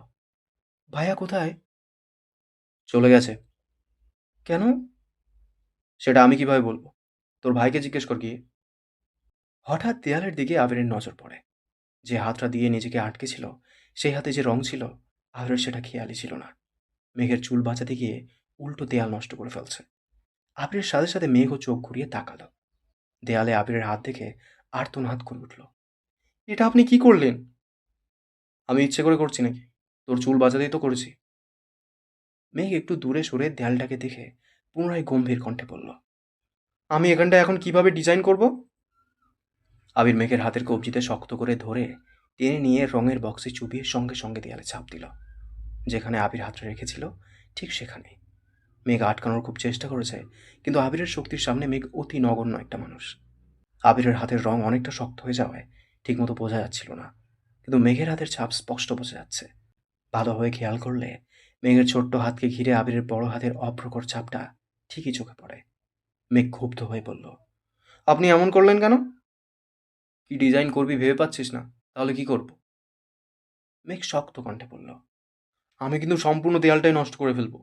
ভাইয়া কোথায়? চলে গেছে। কেন? সেটা আমি কিভাবে বলবো? তোর ভাইকে জিজ্ঞেস কর গিয়ে। হঠাৎ দেয়ালের দিকে আবিরের নজর পড়ে। যে হাতটা দিয়ে নিজেকে আটকে ছিল, সেই হাতে যে রং ছিল, আবিরের সেটা খেয়ালই ছিল না। মেঘের চুল বাঁচাতে গিয়ে উল্টো দেয়াল নষ্ট করে ফেলছে। আবিরের সাথে সাথে মেঘও চোখ ঘুরিয়ে তাকালো। দেয়ালে আবিরের হাত দেখে আর্তনাদ করে উঠল, এটা আপনি কি করলেন? আমি ইচ্ছে করে করছি নাকি? তোর চুল বাঁচাতেই তো করেছি। মেঘ একটু দূরে সরে দেয়ালটাকে দেখে পুনরায় গম্ভীর কণ্ঠে বলল, আমি এখানটা এখন কিভাবে ডিজাইন করব? আবির মেঘের হাতের কবজিতে শক্ত করে ধরে টেনে নিয়ে রঙের বক্সে চুবিয়ে সঙ্গে সঙ্গে দেয়ালে চাপ দিল। যেখানে আবির হাতটা রেখেছিল ঠিক সেখানে। মেঘ আটকানোর খুব চেষ্টা করেছে, কিন্তু আবিরের শক্তির সামনে মেঘ অতি নগণ্য একটা মানুষ। আবিরের হাতের রং অনেকটা শক্ত হয়ে যাওয়ায় ঠিকমতো বোঝা যাচ্ছিল না, কিন্তু মেঘের হাতের ছাপ স্পষ্ট বোঝা যাচ্ছে। ভালোভাবে খেয়াল করলে মেঘের ছোট্ট হাতকে ঘিরে আবিরের বড় হাতের অভ্রকর ছাপটা ঠিকই চোখে পড়ে। মেঘ ক্ষুব্ধ হয়ে বলল, আপনি এমন করলেন কেন? কি ডিজাইন করবি ভেবে পাচ্ছিস না? তাহলে কি করব? মেঘ শক্ত কণ্ঠে বলল, আমি কিন্তু সম্পূর্ণ দেয়ালটাই নষ্ট করে ফেলবো।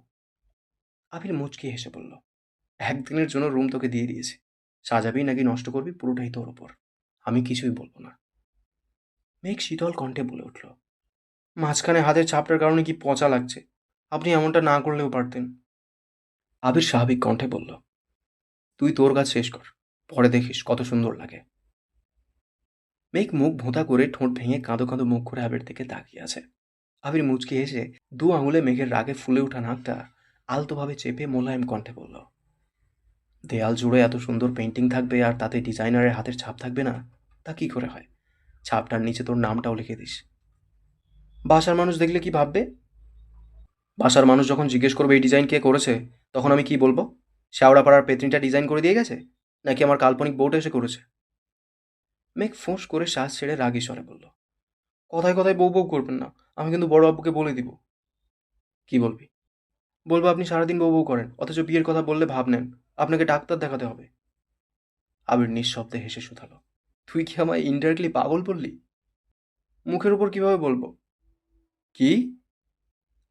আবির মুচকি হেসে বলল, একদিনের জন্য রুম তোকে দিয়ে দিয়েছি, সাজাবি নাকি নষ্ট করবি পুরোটাই তোর ওপর, আমি কিছুই বলবো না। মেঘ শীতল কণ্ঠে বলে উঠল, মাঝখানে হাতের ছাপটার কারণে কি পচা লাগছে, আপনি এমনটা না করলেও পারতেন। আবির স্বাভাবিক কণ্ঠে বলল, তুই তোর কাজ শেষ কর, পরে দেখিস কত সুন্দর লাগে। মেঘ মুখ ভোঁতা করে ঠোঁট ভেঙে কাঁদো কাঁদো মুখ করে আবির দিকে তাকিয়ে আছে। আবির মুচকি হেসে দু আঙুলে মেঘের রাগে ফুলে ওঠা নাকটা আলতোভাবে চেপে মোলায়েম কণ্ঠে বলল, দেয়াল জুড়ে এত সুন্দর পেন্টিং থাকবে আর তাতে ডিজাইনারের হাতের ছাপ থাকবে না? তা কি করে হয়? ছাপটার নিচে তোর নামটাও লিখে দিস। বাসার মানুষ দেখলে কি ভাববে? বাসার মানুষ যখন জিজ্ঞেস করবে এই ডিজাইন কে করেছে, তখন আমি কি বলবো? শ্যাওড়াপাড়ার পেত্নিটা ডিজাইন করে দিয়ে গেছে, নাকি আমার কাল্পনিক বউটা এসে করেছে? মেঘ ফোঁস করে শ্বাস ছেড়ে রাগী স্বরে বলল, কথায় কথায় বউ বউ করবেন না, আমি কিন্তু বড় আব্বুকে বলে দিব। কি বলবি? বলবো আপনি সারাদিন বউ বউ করেন, অথচ বিয়ের কথা বললে ভাব নেন, আপনাকে ডাক্তার দেখাতে হবে। আবির নিঃশব্দে হেসে শুধালো, তুই কি আমায় ইনডাইরেক্টলি পাগল বললি? মুখের উপর কিভাবে বলবো? কি?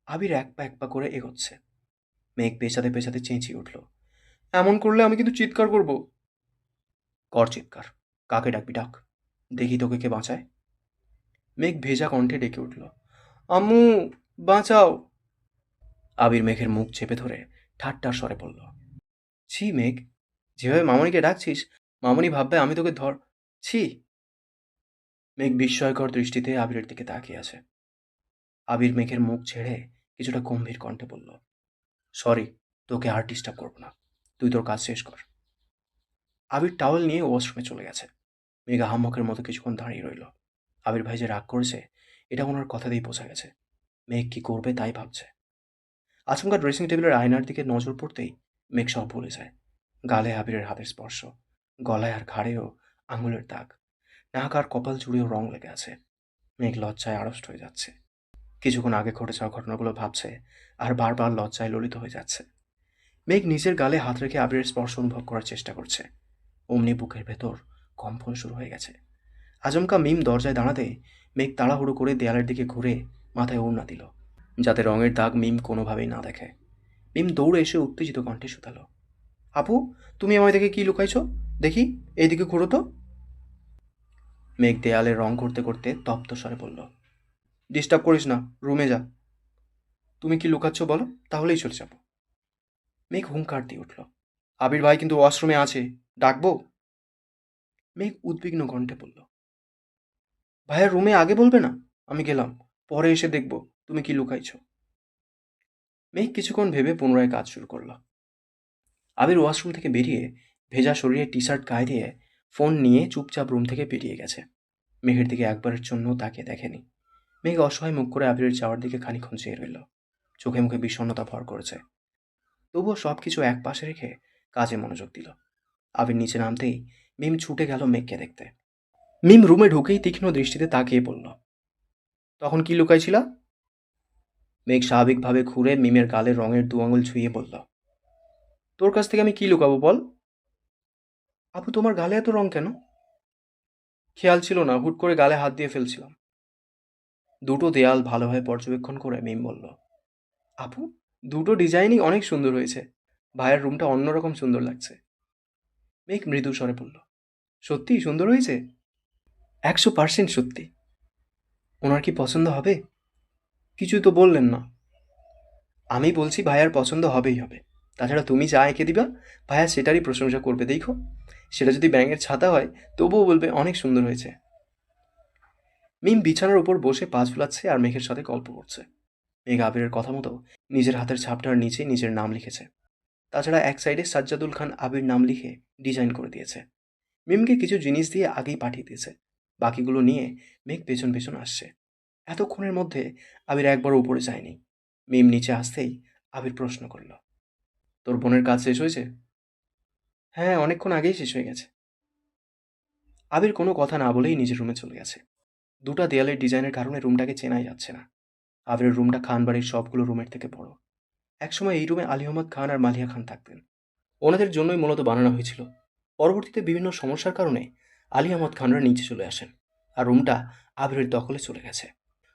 আবির এক পা করে এগোচ্ছে। মেঘ পেছাতে পেছাতে চেঁচিয়ে উঠল, এমন করলে আমি কিন্তু চিৎকার করব। কর চিৎকার, কাকে ডাকবি ডাক, দেখি তোকে কে বাঁচায়। মেঘ ভেজা কণ্ঠে ডেকে উঠল, আম্মু বাঁচাও। আবির মেঘের মুখ চেপে ধরে ঠাট্টার স্বরে বলল, ছি মেঘ, যেভাবে মামনিকে ডাকছিস মামনি ভাববে আমি তোকে ছি। মেঘ বিস্ময়কর দৃষ্টিতে আবিরের দিকে তাকিয়ে আছে। আবির মেঘের মুখ ছেড়ে কিছুটা গম্ভীর কণ্ঠে বলল, সরি, তোকে আর ডিস্টার্ব করবো না, তুই তোর কাজ শেষ কর। আবির টাওয়েল নিয়ে ওয়াশরুমে চলে গেছে। মেঘ আহাম্মকের মতো কিছুক্ষণ দাঁড়িয়ে রইল। আবির ভাই যে রাগ করেছে এটা ওনার কথাতেই বোঝা গেছে। মেঘ কি করবে তাই ভাবছে। আচমকা ড্রেসিং টেবিলের আয়নার দিকে নজর পড়তেই মেঘ সব ভুলে যায়। গালে আবিরের হাতের স্পর্শ, গলায় আর ঘাড়েও আঙুলের দাগ, নাক আর কপাল জুড়েও রং লেগে আছে। মেঘ লজ্জায় আড়ষ্ট হয়ে যাচ্ছে। কিছুক্ষণ আগে ঘটে যাওয়া ঘটনাগুলো ভাবছে আর বারবার লজ্জায় ললিত হয়ে যাচ্ছে। মেঘ নিজের গালে হাত রেখে আবিরের স্পর্শ অনুভব করার চেষ্টা করছে। অমনি বুকের ভেতর কম্পন শুরু হয়ে গেছে। আচমকা মিম দরজায় দাঁড়াতে মেঘ তাড়াহুড়ো করে দেয়ালের দিকে ঘুরে মাথায় ওড়না দিল, যাতে রঙের দাগ মিম কোনোভাবেই না দেখে। মিম দৌড়ে এসে উত্তেজিত কণ্ঠে শুধালো, আপু, তুমি আমায় দেখে কি লুকাইছো? দেখি, এইদিকে ঘুরো তো। মেঘ দেয়ালে রং করতে করতে তপ্ত স্বরে বলল, ডিস্টার্ব করিস না, রুমে যা। তুমি কি লুকাচ্ছ বলো, তাহলেই চলে যাব। মেঘ হুঙ্কার দিয়ে উঠল, আবির ভাই কিন্তু ওয়াশরুমে আছে, ডাকবো? মেঘ উদ্বিগ্ন কণ্ঠে বলল, ভাইয়ের রুমে আগে বলবে না? আমি গেলাম, পরে এসে দেখব তুমি কি লুকাইছ। মেঘ কিছুক্ষণ ভেবে পুনরায় কাজ শুরু করল। আবির ওয়াশরুম থেকে বেরিয়ে ভেজা শরীরে টি শার্ট গায়ে দিয়ে ফোন নিয়ে চুপচাপ রুম থেকে বেরিয়ে গেছে। মেঘের দিকে একবারের জন্য তাকিয়ে দেখেনি। মেঘ অসহায় মুখ করে আবিরের যাওয়ার দিকে খানিকক্ষণ চেয়ে রইল। চোখে মুখে বিষণ্ণতা ভর করেছে। তবুও সব কিছু এক পাশে রেখে কাজে মনোযোগ দিল। আবির নিচে নামতেই মিম ছুটে গেল মেঘকে দেখতে। মিম রুমে ঢুকেই তীক্ষ্ণ দৃষ্টিতে তাকিয়ে বলল, তখন কি লুকাইছিলা? মেঘ স্বাভাবিকভাবে ঘুরে মিমের গালের রঙের দু আঙুল ছুঁয়ে বলল, তোর কাছ থেকে আমি কি লুকাবো বল? আপু, তোমার গালে এত রং কেন? খেয়াল ছিল না, হুট করে গালে হাত দিয়ে ফেলছিলাম। দুটো দেয়াল ভালোভাবে পর্যবেক্ষণ করে মিম বলল, আপু, দুটো ডিজাইনই অনেক সুন্দর হয়েছে, ভাইয়ের রুমটা অন্যরকম সুন্দর লাগছে। মেঘ মৃদু স্বরে বলল, সত্যি সুন্দর হয়েছে? 100% সত্যি। ওনার কি পছন্দ হবে? কিছুই তো বললেন না। আমি বলছি ভাইয়ার পছন্দ হবেই হবে। তাছাড়া তুমি যা এঁকে দিবা ভাইয়া সেটারই প্রশংসা করবে, দেখো। সেটা যদি ব্যাঙের ছাতা হয় তবুও বলবে অনেক সুন্দর হয়েছে। মিম বিছানার উপর বসে পা ঝুলাচ্ছে আর মেঘের সাথে গল্প করছে। মেঘ আবিরের কথা মতো নিজের হাতের ছাপটার নিচে নিজের নাম লিখেছে। তাছাড়া এক সাইডে সাজ্জাদুল খান আবির নাম লিখে ডিজাইন করে দিয়েছে। মিমকে কিছু জিনিস দিয়ে আগেই পাঠিয়ে দিয়েছে। বাকিগুলো নিয়ে মেঘ পেছন পেছন আসছে। এতক্ষণের মধ্যে আবির একবারও উপরে যায়নি। মিম নিচে আসতেই আবির প্রশ্ন করল, তোর বোনের কাজ শেষ হয়েছে? হ্যাঁ, অনেকক্ষণ আগেই শেষ হয়ে গেছে। আবির কোনো কথা না বলেই নিজের রুমে চলে গেছে। দুটা দেয়ালের ডিজাইনের কারণে রুমটাকে চেনাই যাচ্ছে না। আবিরের রুমটা খান বাড়ির সবগুলো রুমের থেকে বড়। একসময় এই রুমে আলী আহমদ খান আর মালিয়া খান থাকতেন। ওনাদের জন্যই মূলত বানানো হয়েছিল। পরবর্তীতে বিভিন্ন সমস্যার কারণে আলী আহমদ খানরা নিচে চলে আসেন আর রুমটা আবিরের দখলে চলে গেছে।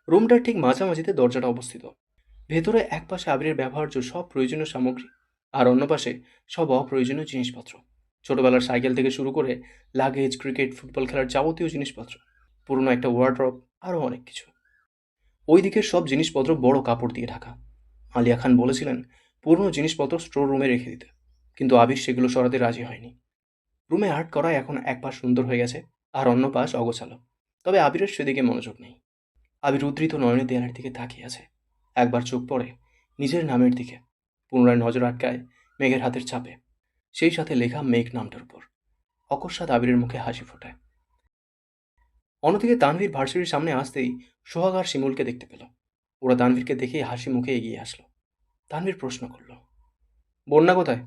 রুমটার ঠিক মাঝামাঝিতে দরজাটা অবস্থিত। ভেতরে এক পাশে আবিরের ব্যবহার্য সব প্রয়োজনীয় সামগ্রী আর অন্য পাশে সব অপ্রয়োজনীয় জিনিসপত্র। ছোটবেলার সাইকেল থেকে শুরু করে লাগেজ, ক্রিকেট, ফুটবল খেলার যাবতীয় জিনিসপত্র, পুরনো একটা ওয়ার্ড্রপ, আরও অনেক কিছু। ওই দিকের সব জিনিসপত্র বড় কাপড় দিয়ে ঢাকা। আলিয়া খান বলেছিলেন পুরনো জিনিসপত্র স্টোর রুমে রেখে দিতে, কিন্তু আবির সেগুলো সরাতে রাজি হয়নি। রুমে আর্ট করা এখন এক পাশ সুন্দর হয়ে গেছে আর অন্য পাশ অগোছালো, তবে আবিরের সেদিকে মনোযোগ নেই। আবির উদ্ধৃত নয়নের দেয়ালের দিকে তাকিয়ে আছে। একবার চোখ পড়ে নিজের নামের দিকে, পুনরায় নজর আটকায় মেঘের হাতের চাপে, সেই সাথে লেখা মেঘ নামটার উপর। অকস্মাৎ আবিরের মুখে হাসি ফোটায়। অন্যদিকে তানভীর ভার্সিটির সামনে আসতেই সোহাগ আর শিমুলকে দেখতে পেল। ওরা তানভীরকে দেখেই হাসি মুখে এগিয়ে আসলো। তানভীর প্রশ্ন করল, বন্যা কোথায়?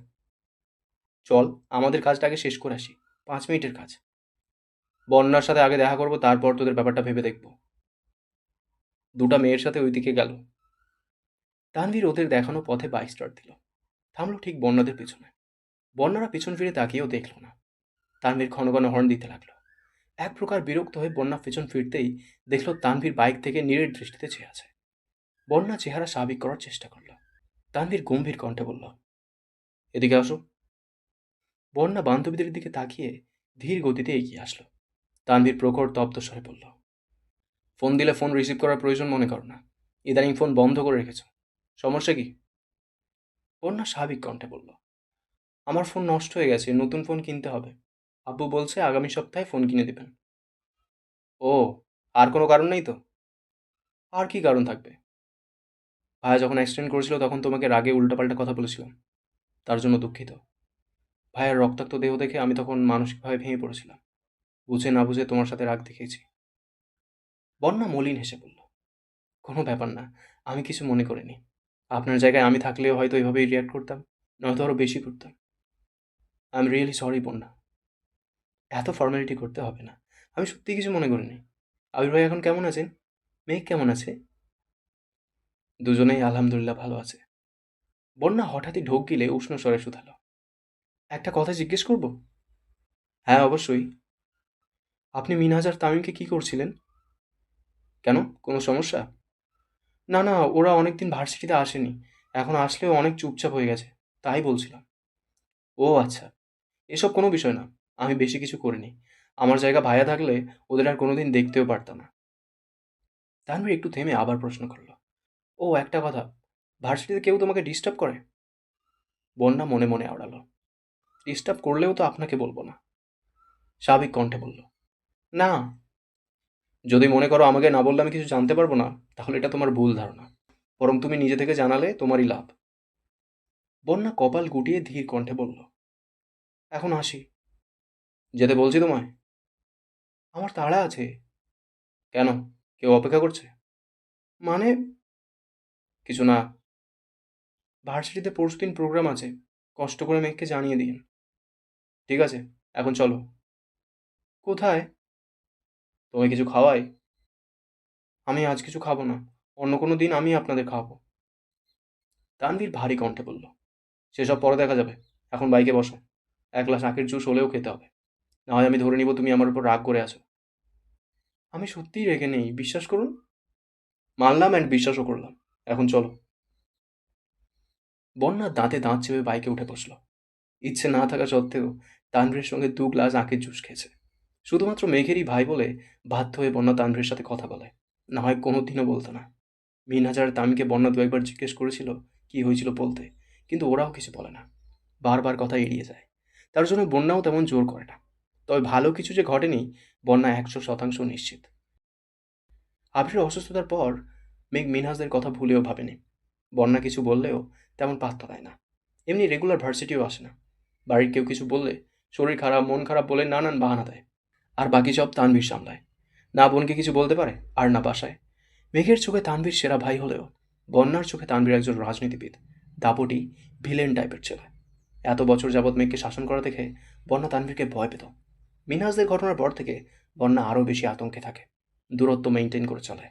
চল, আমাদের কাজটাকে শেষ করে আসি, 5 মিনিটের কাজ। বন্যার সাথে আগে দেখা করবো, তারপর তোদের ব্যাপারটা ভেবে দেখব। দুটা মেয়ের সাথে ওইদিকে গেল। তানভীর ওদের দেখানো পথে বাইক স্টার্ট দিল। থামলো ঠিক বন্যাদের পিছনে। বন্যারা পিছন ফিরে তাকিয়েও দেখল না। তানভীর ঘন ঘন হর্ন দিতে লাগলো। এক প্রকার বিরক্ত হয়ে বন্যা পিছন ফিরতেই দেখল তানভীর বাইক থেকে নীরের দৃষ্টিতে চেয়ে আছে। বন্যা চেহারা স্বাভাবিক করার চেষ্টা করল। তানভীর গম্ভীর কণ্ঠে বলল, এদিকে আসো। বন্যা বান্ধবীদের দিকে তাকিয়ে ধীর গতিতে এগিয়ে আসলো। তানভীর প্রখর তপ্ত স্বরে বলল, ফোন দিলে ফোন রিসিভ করার প্রয়োজন মনে করো না, ইদানিং ফোন বন্ধ করে রেখেছ, সমস্যা কি? বন্যা স্বাভাবিক কণ্ঠে বলল, আমার ফোন নষ্ট হয়ে গেছে, নতুন ফোন কিনতে হবে। আব্বু বলছে আগামী সপ্তাহে ফোন কিনে দেবেন। ও, আর কোনো কারণ নেই তো? আর কি কারণ থাকবে? ভাইয়া যখন অ্যাক্সিডেন্ট করেছিল তখন তোমাকে রাগে উল্টাপাল্টা কথা বলেছিলাম, তার জন্য দুঃখিত। ভাইয়ার রক্তাক্ত দেহ দেখে আমি তখন মানসিকভাবে ভেঙে পড়েছিলাম। বুঝে না বুঝে তোমার সাথে রাগ দেখিয়েছি। বন্যা মলিন হেসে বলল, কোনো ব্যাপার না, আমি কিছু মনে করিনি। আপনার জায়গায় আমি থাকলেও হয়তো এভাবেই রিয়াক্ট করতাম, নয়তো আরও বেশি করতাম। আই এম রিয়েলি সরি বন্যা। এত ফর্মালিটি করতে হবে না, আমি সত্যিই কিছু মনে করিনি। আবির ভাই এখন কেমন আছেন? মেঘ কেমন আছে? দুজনেই আলহামদুলিল্লাহ ভালো আছে। বন্যা হঠাৎই ঢোক গিলে উষ্ণ স্বরে শুধালো, একটা কথা জিজ্ঞেস করব? হ্যাঁ, অবশ্যই। আপনি মিনহাজ আর তামিমকে কি করছিলেন? কেন, কোনো সমস্যা? না না, ওরা অনেকদিন ভার্সিটিতে আসেনি, এখন আসলেও অনেক চুপচাপ হয়ে গেছে, তাই বলছিলাম। ও আচ্ছা, এসব কোনো বিষয় না, আমি বেশি কিছু করিনি। আমার জায়গা ভাইয়া থাকলে ওদের আর কোনোদিন দেখতেও পারতাম না। তানভীর একটু থেমে আবার প্রশ্ন করলো, ও একটা কথা, ভার্সিটিতে কেউ তোমাকে ডিস্টার্ব করে? বন্যা মনে মনে আওড়ালো, ডিস্টার্ব করলেও তো আপনাকে বলবো না। স্বাভাবিক কণ্ঠে বলল, না। যদি মনে করো আমাকে না বললে আমি কিছু জানতে পারবো না, তাহলে এটা তোমার ভুল ধারণা। বরং তুমি নিজে থেকে জানালে তোমারই লাভ। বন্যা কপাল গুটিয়ে ধীর কণ্ঠে বলল, এখন আসি। যেতে বলছি তোমায়? আমার তাড়া আছে। কেন, কেউ অপেক্ষা করছে? মানে, কিছু না। ভার্সিটিতে পরশুদিন প্রোগ্রাম আছে, কষ্ট করে মেঘকে জানিয়ে দিন। ঠিক আছে, এখন চলো। কোথায়? তোমায় কিছু খাওয়াই? আমি আজ কিছু খাবো না, অন্য কোনো দিন আমি আপনাদের খাওয়াবো। তানভীর ভারী কণ্ঠে বলল, সেসব পরে দেখা যাবে, এখন বাইকে বসো। এক গ্লাস আখের জুস হলেও খেতে হবে, না হয় আমি ধরে নিব তুমি আমার উপর রাগ করে আছো। আমি সত্যিই রেগে নেই, বিশ্বাস করুন। মানলাম অ্যান্ড বিশ্বাসও করলাম, এখন চলো। বন্যা দাঁতে দাঁত চেপে বাইকে উঠে বসলো। ইচ্ছে না থাকা সত্ত্বেও তানভীরের সঙ্গে 2 গ্লাস আখের জুস খেয়েছে। শুধুমাত্র মেঘেরই ভাই বলে বাধ্য হয়ে বন্যা তানভীরের সাথে কথা বলে, না হয় কোনো দিনও বলতো না। মিনহাজার তামিমকে বন্যা দু একবার জিজ্ঞেস করেছিল কি হয়েছিল বলতে, কিন্তু ওরাও কিছু বলে না, বারবার কথা এড়িয়ে যায়। তার জন্য বন্যাও তেমন জোর করে না। তবে ভালো কিছু যে ঘটেনি, বন্যা 100% নিশ্চিত। আবিরের অসুস্থতার পর মেঘ মিনহাজদের কথা ভুলেও ভাবেনি। বন্যা কিছু বললেও তেমন পাত্তা দেয় না। এমনি রেগুলার ভার্সিটিও আসে না। বাড়ির কেউ কিছু বললে শরীর খারাপ, মন খারাপ বলে নানান বাহানা দেয়। আর বাকি সব তানভীর সামলায়। না বোনকে কিছু বলতে পারে, আর না বাসায়। মেঘের চোখে তানভীর সেরা ভাই হলেও বন্যার চোখে তানভীর একজন রাজনীতিবিদ, দাপটি, ভিলেন টাইপের ছেলে। এত বছর যাবৎ মেঘকে শাসন করা দেখে বন্যা তানভীরকে ভয় পেত। মিনহাজদের ঘটনার পর থেকে বন্যা আরও বেশি আতঙ্কে থাকে, দূরত্ব মেনটেন করে চলে।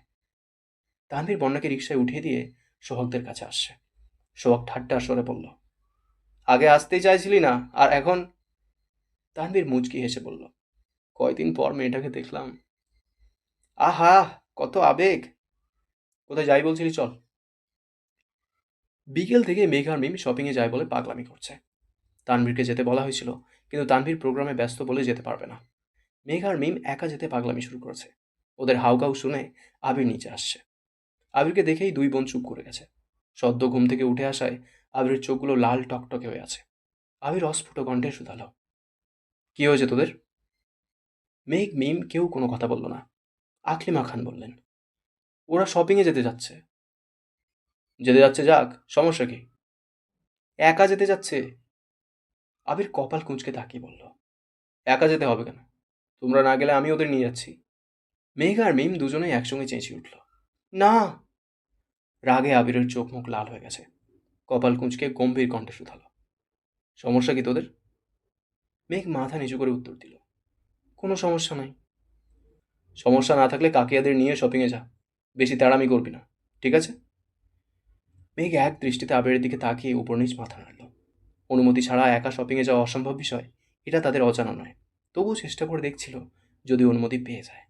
তানভীর বন্যাকে রিকশায় উঠিয়ে দিয়ে সোহাগদের কাছে আসছে। সোহাগ ঠাট্টা স্বরে বলল, আগে আসতেই চাইছিলি না, আর এখন? তানভীর মুচকি হেসে বলল, কয়দিন পর মেয়েটাকে দেখলাম। আহা, কত আবেগ! কোথায় যাই বলছিলি, চল। বিকেল থেকে মেঘ আর মিম শপিংয়ে যায় বলে পাগলামি করছে। তানভীরকে যেতে বলা হয়েছিল, কিন্তু তানভীর প্রোগ্রামে ব্যস্ত বলে যেতে পারবে না। মেঘ আর মিম একা যেতে পাগলামি শুরু করেছে। ওদের হাউকাউ শুনে আবির নিচে আসছে। আবিরকে দেখেই দুই বোন চুপ করে গেছে। সদ্য ঘুম থেকে উঠে আসায় আবিরের চোখগুলো লাল টকটকে হয়ে আছে। আবির অস্ফুট কণ্ঠে শুধালো, কি হয়েছে তোদের? মেঘ মিম কেউ কোনো কথা বলল না। আকলিমা খান বললেন, ওরা শপিংয়ে যেতে যাচ্ছে। যেতে যাচ্ছে যাক, সমস্যা কি? একা যেতে যাচ্ছে। আবির কপাল কুঁচকে তাকিয়ে বলল, একা যেতে হবে কেন? তোমরা না গেলে আমি ওদের নিয়ে যাচ্ছি। মেঘ আর মিম দুজনেই একসঙ্গে চেঁচিয়ে উঠল, না! রাগে আবিরের চোখ মুখ লাল হয়ে গেছে। কপাল কুঁচকে গম্ভীর কণ্ঠে শুধালো, সমস্যা কি তোদের? মেঘ মাথা নিচু করে উত্তর দিল, কোনো সমস্যা নাই। সমস্যা না থাকলে কাকিয়াদের নিয়ে শপিংয়ে যা, বেশি তেড়ামি করবি না, ঠিক আছে? মেঘ এক দৃষ্টিতে আবিরের দিকে তাকিয়ে উপর নিচ মাথা নাড়ল। অনুমতি ছাড়া একা শপিংয়ে যাওয়া অসম্ভব বিষয়, এটা তাদের অজানা নয়। তবুও চেষ্টা করে দেখছিল যদি অনুমতি পেয়ে যায়।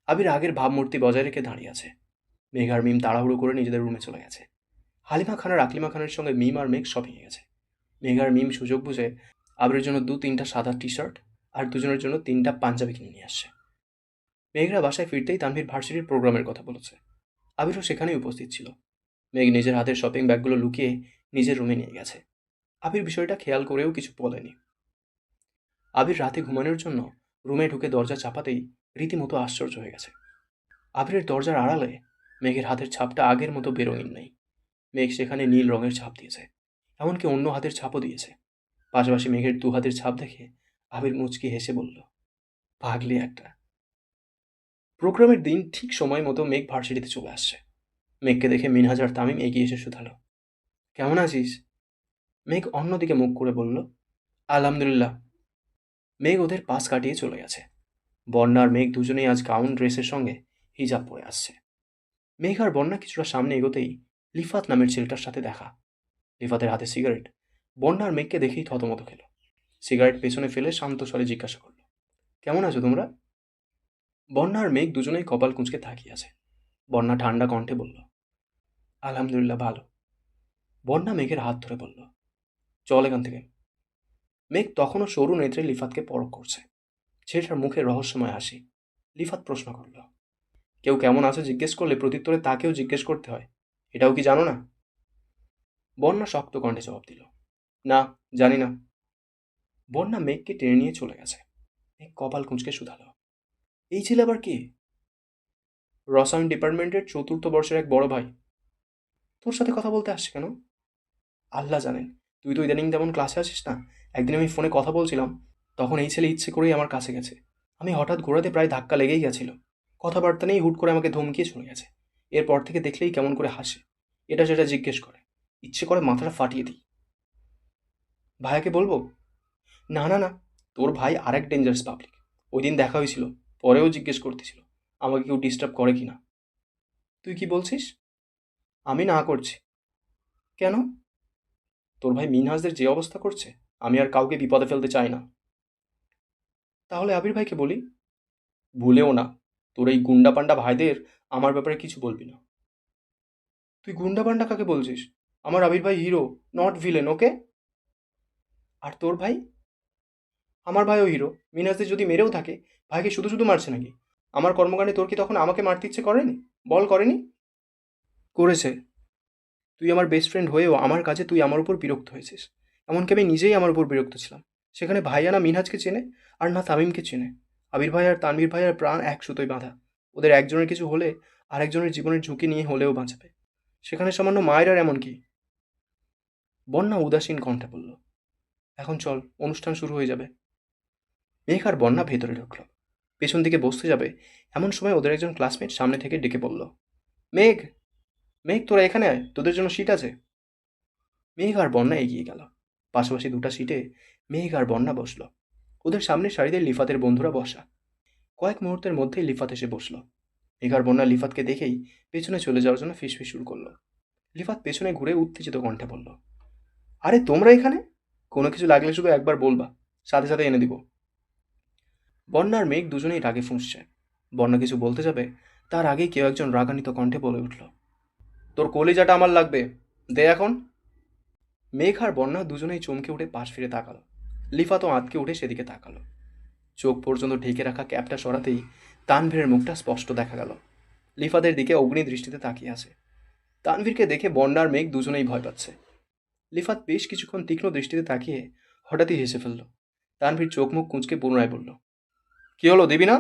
আবির আগের ভাবমূর্তি বজায় রেখে দাঁড়িয়ে আছে। মেঘ আর মিম তাড়াহুড়ো করে নিজেদের রুমে চলে গেছে। হালিমা খান আর আকলিমা খানের সঙ্গে মিম আর মেঘ শপিংয়ে গেছে। মেঘ আর মিম সুযোগ বুঝে আবিরের জন্য 2-3টা সাদা টি শার্ট আর দুজনের জন্য 3টা পাঞ্জাবি কিনে নিয়ে আসছে। মেঘরা বাসায় ফিরতেই তানভীর ভার্সিটির প্রোগ্রামের কথা বলেছে। আবিরও সেখানেই উপস্থিত ছিল। মেঘ নিজের হাতের শপিং ব্যাগগুলো লুকিয়ে নিজের রুমে নিয়ে গেছে। আবির বিষয়টা খেয়াল করেও কিছু বলেনি। আবির রাতে ঘুমানোর জন্য রুমে ঢুকে দরজা চাপাতেই রীতিমতো আশ্চর্য হয়ে গেছে। আবিরের দরজার আড়ালে মেঘের হাতের ছাপটা আগের মতো বেরঙিন নেই। মেঘ সেখানে নীল রঙের ছাপ দিয়েছে, এমনকি অন্য হাতের ছাপও দিয়েছে। পাশাপাশি মেঘের দু হাতের ছাপ দেখে আবির মুচকি হেসে বলল, পাগলি একটা। প্রোগ্রামের দিন ঠিক সময় মতো মেঘ ভার্সিটিতে চলে আসছে। মেঘকে দেখে মিনহাজ আর তামিম এগিয়ে এসে শুধালো, কেমন আছিস? মেঘ অন্যদিকে মুখ করে বলল, আলহামদুলিল্লাহ। মেঘ ওদের পাশ কাটিয়ে চলে গেছে। বন্যা আর মেঘ দুজনেই আজ গাউন ড্রেসের সঙ্গে হিজাব পরে আসছে। মেঘ আর বন্যা কিছুটা সামনে এগোতেই লিফাত নামের ছেলেটার সাথে দেখা। লিফাতের হাতে সিগারেট। বন্যা আর মেঘকে দেখেই থতমত খেল। সিগারেট পেছনে ফেলে শান্ত স্বরে জিজ্ঞাসা করল, কেমন আছো তোমরা? বন্যা আর মেঘ দুজনেই কপাল কুঁচকে তাকিয়ে আছে। বন্যা ঠান্ডা কণ্ঠে বলল, আলহামদুলিল্লাহ ভালো। বন্যা মেঘের হাত ধরে বলল, চল এখান থেকে। মেঘ তখনও সরু নেত্রে লিফাতকে পরখ করছে। ছেলেটার মুখে রহস্যময় হাসি। লিফাত প্রশ্ন করল, কেউ কেমন আছে জিজ্ঞেস করলে প্রত্যুত্তরে তাকেও জিজ্ঞেস করতে হয়, এটাও কি জানো না? বন্যা শক্ত কণ্ঠে জবাব দিল, না, জানি না। বন্যা মেঘকে টেনে নিয়ে চলে গেছে। মেঘ কপাল কুঁচকে শুধালো, এই ছেলে আবার কে? রসায়ন ডিপার্টমেন্টের 4র্থ বর্ষের এক বড় ভাই। তোর সাথে কথা বলতে আসছে কেন? আল্লাহ জানেন, তুই তো ইদানিং তেমন ক্লাসে আসিস না। একদিন আমি ফোনে কথা বলছিলাম, তখন এই ছেলে ইচ্ছে করেই আমার কাছে গেছে। আমি হঠাৎ ঘোরাতে প্রায় ধাক্কা লেগেই গেছিল। কথাবার্তা নেই, হুট করে আমাকে ধমকিয়ে চলে গেছে। এরপর থেকে দেখলেই কেমন করে হাসে, এটা সেটা জিজ্ঞেস করে। ইচ্ছে করে মাথাটা ফাটিয়ে দিই। ভাইয়াকে বলবো? না না না, তোর ভাই আরেক ডেঞ্জারাস পাবলিক। ওই দিন দেখা হয়েছিল, পরেও জিজ্ঞেস করতেছিল আমাকে কেউ ডিস্টার্ব করে কি না। তুই কি বলছিস? আমি না করছি। কেন? তোর ভাই মিনহাজদের যে অবস্থা করছে, আমি আর কাউকে বিপদে ফেলতে চাই না। তাহলে আবির ভাইকে বলি। ভুলেও না, তোর এই গুন্ডা পান্ডা ভাইদের আমার ব্যাপারে কিছু বলবি না। তুই গুন্ডা পান্ডা কাকে বলছিস? আমার আবির ভাই হিরো, নট ভিলেন, ওকে? আর তোর ভাই? আমার ভাইও হিরো। মিনহাজদের যদি মেরেও থাকে, ভাইকে শুধু শুধু মারছে নাকি? আমার কর্মকাণ্ডে তোর কি তখন আমাকে মারতে ইচ্ছে করেনি? বল, করেনি? করেছে। তুই আমার বেস্ট ফ্রেন্ড হয়েও আমার কাছে তুই আমার উপর বিরক্ত হয়েছিস। এমনকি আমি নিজেই আমার উপর বিরক্ত ছিলাম। সেখানে ভাইয়া না মিনহাজকে চেনে, আর না তামিমকে চেনে। আবির ভাই আর তানভীর ভাইয়ের প্রাণ এক সুতোয় বাঁধা। ওদের একজনের কিছু হলে আরেকজনের জীবনের ঝুঁকি নিয়ে হলেও বাঁচাবে। সেখানে সামান্য মায়ের আর এমন কি? বন্যা উদাসীন কণ্ঠে বলল, এখন চল, অনুষ্ঠান শুরু হয়ে যাবে। মেঘ আর বন্যা ভেতরে ঢুকল। পেছন দিকে বসতে যাবে এমন সময় ওদের একজন ক্লাসমেট সামনে থেকে ডেকে বলল, মেঘ, মেঘ তোরা এখানে আয়, তোদের জন্য সিট আছে। মেঘ আর বন্যা এগিয়ে গেল। পাশাপাশি দুটা সিটে মেঘ আর বন্যা বসল। ওদের সামনের সারিতে লিফাতের বন্ধুরা বসা। কয়েক মুহূর্তের মধ্যেই লিফাত এসে বসল। মেঘ আর বন্যা লিফাতকে দেখেই পেছনে চলে যাওয়ার জন্য ফিসফিস শুরু করলো। লিফাত পেছনে ঘুরে উত্তেজিত কণ্ঠে বলল, আরে তোমরা এখানে? কোনো কিছু লাগলে শুধু একবার বলবা, সাথে সাথে এনে দিব। বন্যা আর মেঘ দুজনেই রাগে ফুঁসছে। বন্যা কিছু বলতে যাবে, তার আগেই কেউ একজন রাগান্বিত কণ্ঠে বলে উঠল, তোর কলিজাটা আমার লাগবে, দে এখন। মেঘ আর বন্যা দুজনেই চমকে উঠে পাশ ফিরে তাকালো। লিফাতও আঁতকে উঠে সেদিকে তাকালো। চোখ পর্যন্ত ঢেকে রাখা ক্যাপটা সরাতেই তানভীরের মুখটা স্পষ্ট দেখা গেল। লিফাতের দিকে অগ্নি দৃষ্টিতে তাকিয়ে আছে। তানভীরকে দেখে বন্যা আর মেঘ দুজনেই ভয় পাচ্ছে। লিফাত বেশ কিছুক্ষণ তীক্ষ্ণ দৃষ্টিতে তাকিয়ে হঠাৎই হেসে ফেলল। তানভীর চোখ মুখ কুঁচকে পুনরায় বলল, কি হলো, দিবি না?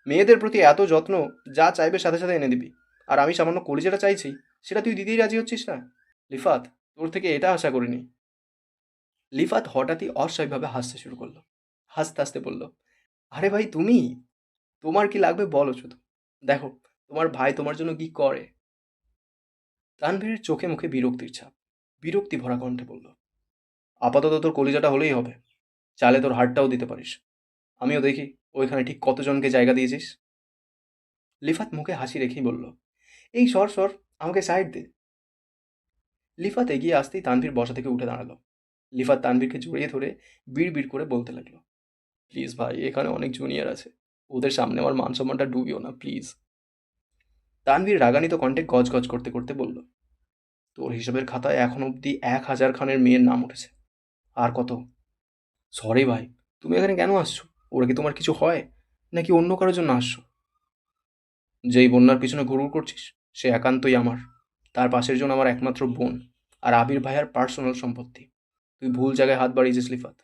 মেয়েদের প্রতি এত যত্ন, যা চাইবে সাথে সাথে এনে দিবি, আর আমি সামান্য কলিজাটা চাইছি, সেটা তুই দিতেই রাজি হচ্ছিস না? লিফাত, তোর থেকে এটা আশা করিনি। লিফাত হঠাৎই অস্বাভাবিকভাবে হাসতে শুরু করলো। হাসতে হাসতে বলল, আরে ভাই তুমি, তোমার কি লাগবে বলো শুধু, দেখো তোমার ভাই তোমার জন্য কি করে। তানভীরের চোখে মুখে বিরক্তির ছাপ। বিরক্তি ভরা কণ্ঠে বলল, আপাতত তোর কলিজাটা হলেই হবে, চালে তোর হাড়টাও দিতে পারিস। আমিও দেখি ওইখানে ঠিক কতজনকে জায়গা দিয়েছিস। লিফাত মুখে হাসি রেখেই বলল, এই সর সর, আমাকে সাইড দে। লিফাত এগিয়ে আসতেই তানভীর বসা থেকে উঠে দাঁড়ালো। লিফাত তানভীরকে জড়িয়ে ধরে বিড় বিড় করে বলতে লাগলো, প্লিজ ভাই, এখানে অনেক জুনিয়র আছে, ওদের সামনে আমার মান সম্মানটা ডুবিও না প্লিজ। তানভীর রাগান্বিত কণ্ঠে গজ গজ করতে করতে বলল, তোর হিসাবের খাতায় এখন অবধি 1000 খানের মেয়ের নাম উঠেছে। আর কত? সরি ভাই, তুমি এখানে কেন আসছো? ওরা কি তোমার কিছু হয়, নাকি অন্য কারোর জন্য আসছো? যেই বন্যার পিছনে ঘুরঘুর করছিস, সে একান্তই আমার। তার পাশের জন আমার একমাত্র বোন, আর আবির ভাইয়ার পার্সোনাল সম্পত্তি। তুই ভুল জায়গায় হাত বাড়িয়েছিস লিফাত।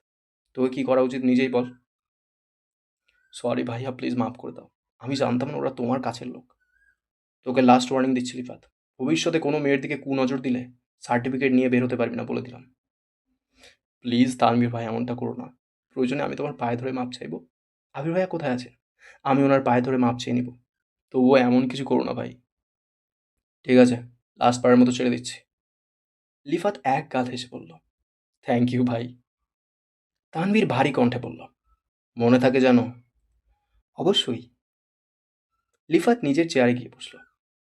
তোকে কি করা উচিত নিজেই বল। সরি ভাইয়া, প্লিজ মাফ করে দাও। আমি জানতাম না ওরা তোমার কাছের লোক। তোকে লাস্ট ওয়ার্নিং দিচ্ছি লিফাত, ভবিষ্যতে কোনো মেয়ের দিকে কুনজর দিলে সার্টিফিকেট নিয়ে বের হতে পারবি না বলে দিলাম। প্লিজ তানভীর ভাই, এমনটা করো না। প্রয়োজনে আমি তোমার পায়ে ধরে মাপ চাইবো। আবির ভাইয়া কোথায় আছে? আমি ওনার পায়ে ধরে মাপ চেয়ে নিব। তবুও এমন কিছু করো না ভাই। ঠিক আছে, লাস্ট বারের মতো ছেড়ে দিচ্ছি। লিফাত এক গাল হেসে বলল, থ্যাংক ইউ ভাই। তানভীর ভারী কণ্ঠে বলল, মনে থাকে জানো? অবশ্যই। লিফাত নিজের চেয়ারে গিয়ে বসল।